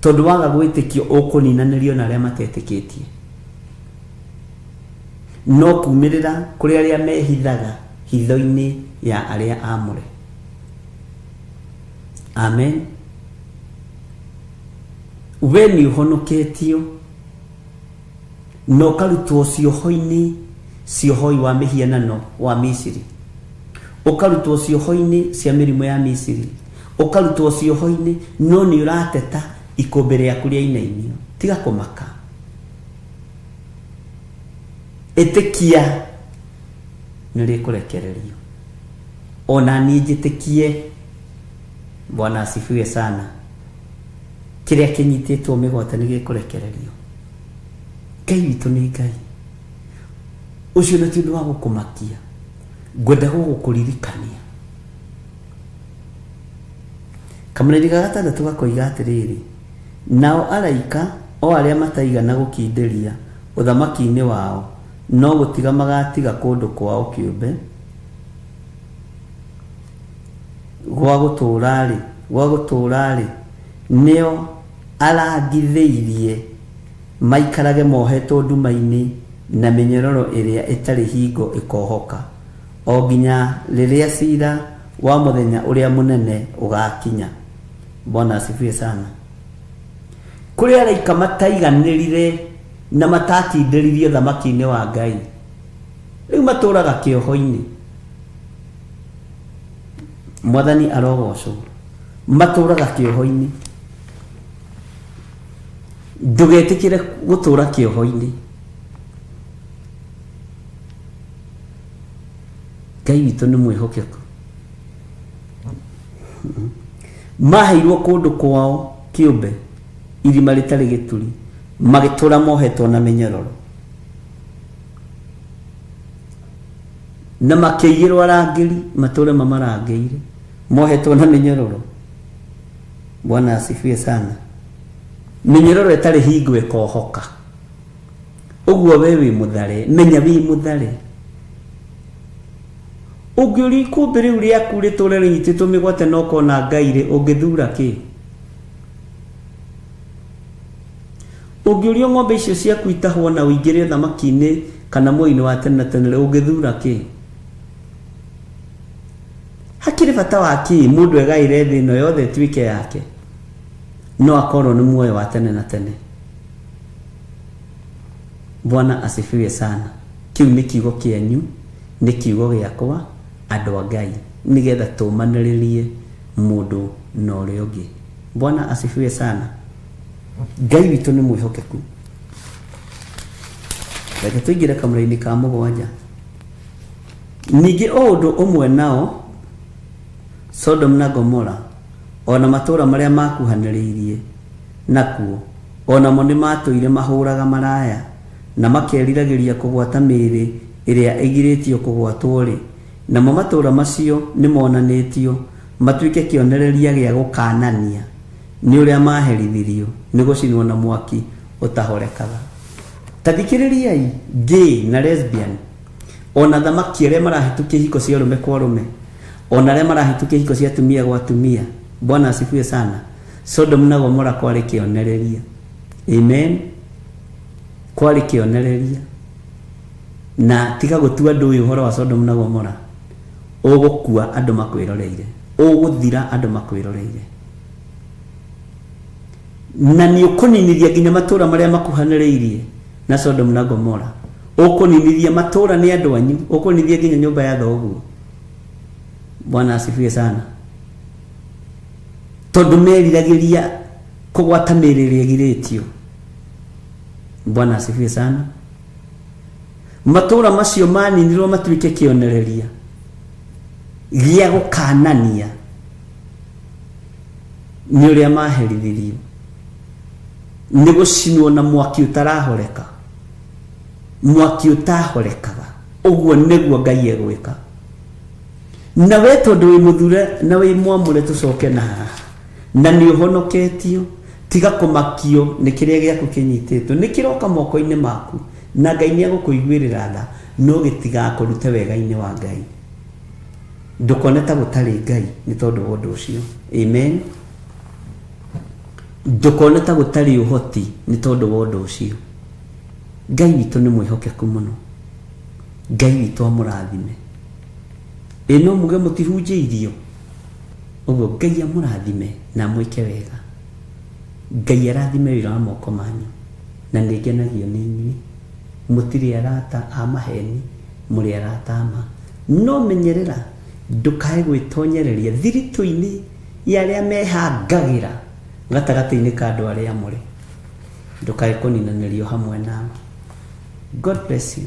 Tondũ waga gwĩtĩkio ũkũninanĩrio na arĩa matetĩkĩtie. No kumĩrĩra kũrĩ arĩa mehithaga hitho-inĩ ya arĩa amũre. Amen. We nĩ ũhonoketio, no karutwo cioho-inĩ, ciohoi wa mĩhianano wa Misiri. Ũkarutwo cioho-inĩ cia mĩrimũ ya Misiri. Ũkarutwo cioho-inĩ, no nĩ ũrateta ikũmbĩ rĩaku rĩa inainio. Tiga kũmaka. Ĩtĩkia nĩ rĩkũrekererio. Ona niĩ njĩtĩkie. Bwana asifiwe sana. Kĩrĩa kĩnyitĩtwo mĩgwate nĩ gĩkũrekererio. Ngai witũ nĩ Ngai. Ũcio nĩ ti ũndũ wa gũkũmakia. Ngwenda gũkũririkania. Kamũrĩri ga gatandatũ gakoiga atĩrĩrĩ, nao araika o arĩa mataigana gũkindĩria ũthamaki-inĩ wao, no gũtiga magatiga kũndũ kwao kĩũmbe gwa gũtũũra-rĩ, nĩo arangithĩirie maikarage mohetwo nduma-inĩ na mĩnyororo ĩrĩa ĩtarĩ hingo ĩkohoka, o nginya rĩrĩa cira wa mũthenya ũrĩa mũnene ũgakinya. Bwana asifiwe sana. Kũrĩ araika mataiganĩrire na matatindĩririe ũthamaki-inĩ wa Ngai, rĩu matũũraga kĩoho-inĩ. Mwathani arogocwo. Matũũraga kĩoho-inĩ. Ndũgetĩkĩre gũtũũra kĩoho-inĩ. Ngai witũ nĩ mwĩhokeku. Maheirwo kũndũ kwao kĩũmbe, irima rĩtarĩ gĩturi, magĩtũra mohetwo na mĩnyororo, na makĩigĩrwo arangĩri matũre mamarangĩire, mohetwo na mĩnyororo. Bwana asifiwe sana. Mĩnyororo ĩtarĩ hingo ĩkohoka. Ũguo we wĩ mũthare, menya wĩ mũthare. Ũngĩũri ikũmbĩ rĩu rĩaku rĩtũre rĩnyitĩtwo mĩgwate na ũkona Ngai rĩ, ũngĩthura kĩ? Ũngĩũrio ng'ombe icio ciaku itahwo na ũingĩre thamaki-inĩ kana muoyo-inĩ wa tene na tene, ũngĩthura kĩ? Hakĩrĩ bata wa kĩ mũndũ egaĩre thĩ ĩno yothe ĩtuĩke yake, no akorwo nĩ muoyo wa tene na tene? Bwana asifiwe sana. Kiu nĩ kiugo kĩanyu, nĩ kiugo gĩakwa andũ a Ngai, nĩgetha tũmanĩrĩrie mũndũ na ũrĩa ũngĩ. Bwana asifiwe sana. Ngai witũ nĩ mwĩhokeku. Reke tũingĩre kamũra-inĩ ka mũgwanja. Ningĩ o ũndũ ũmwe nao Sodom na Gomora, ona matũra marĩa makuhanĩrĩirie nakuo, onamo nĩ matũire mahũraga maraya na makeriragĩria kũgwata mĩĩrĩ ĩrĩa ĩgirĩtio kũgwatwo rĩ, namo matũra macio nĩ monanĩtio matuĩke kĩonereria gĩa gũkanania nĩ ũrĩa maherithirio nĩ gũcinwo na mwaki ũtahorekaga. Ta thikĩrĩriai, gay na lesbian, ona thamaki arĩa marahĩtũkia ihiko cia ũrũme kwa ũrũme, ona arĩa marahĩtũkia ihiko cia atumia gwa atumia. Bwana asifiwe sana. Sodom na Gomora kwarĩ kĩonereria. Amen. Kwarĩ kĩonereria. Na tiga gũtua andũ ũyũ ũhoro wa Sodom na Gomora, ũgũkua andũ makwĩroreire, ũgũthira andũ makwĩroreire, na nĩ ũkũninithia nginya matũra marĩa makuhanĩrĩirie na Sodom na Gomora. Ũkũninithia matũra nĩ andũ anyu, ũkũninithia nginya nyũmba ya thoguo. Bwana asifiwe sana. Tondũ meriragĩria kũgwata mĩĩrĩ ĩrĩa ĩgirĩtio. Bwana asifiwe sana. Matũra macio maninirwo matuĩke kĩonereria gĩa gũkanania nĩ ũrĩa maherithirio, nĩ gũcinwo na mwaki ũtarahoreka, mwaki ũtahorekaga. Ũguo nĩguo Ngai egwĩka. Na we tondũ wĩ mũthure na wĩ mwamũre, tũcoke na haha, na nĩ ũhonoketio, tiga kũmakio nĩ kĩrĩa gĩaku kĩnyitĩtwo, nĩ kĩroka moko-inĩ maku, na Ngai nĩ agũkũiguĩrĩra tha, no gĩtigakũrute wega-inĩ wa Ngai. Ndũkone ta gũtarĩ Ngai nĩ tondũ wa ũndũ ũcio. Amen. Ndũkone ta gũtarĩ ũhoti nĩ tondũ wa ũndũ ũcio. Ngai witũ nĩ mwĩhokeku mũno. Ngai witũ amũrathime. Ĩno muge mũtihunjĩirio. Ũguo Ngai amũrathime na mwĩke wega. Ngai arathime wĩra wa moko manyu, na nĩ ngenagio nĩ inyuĩ. Mũtirĩ arata a maheni, mũrĩ arata a ma. No menyerera ndũkae gwĩtonyereria thiritũ-inĩ ya arĩa mehangagĩra gatagatĩ-inĩ ka andũ arĩa mũrĩ. Ndũkae kũninanĩrio hamwe nao. God bless you.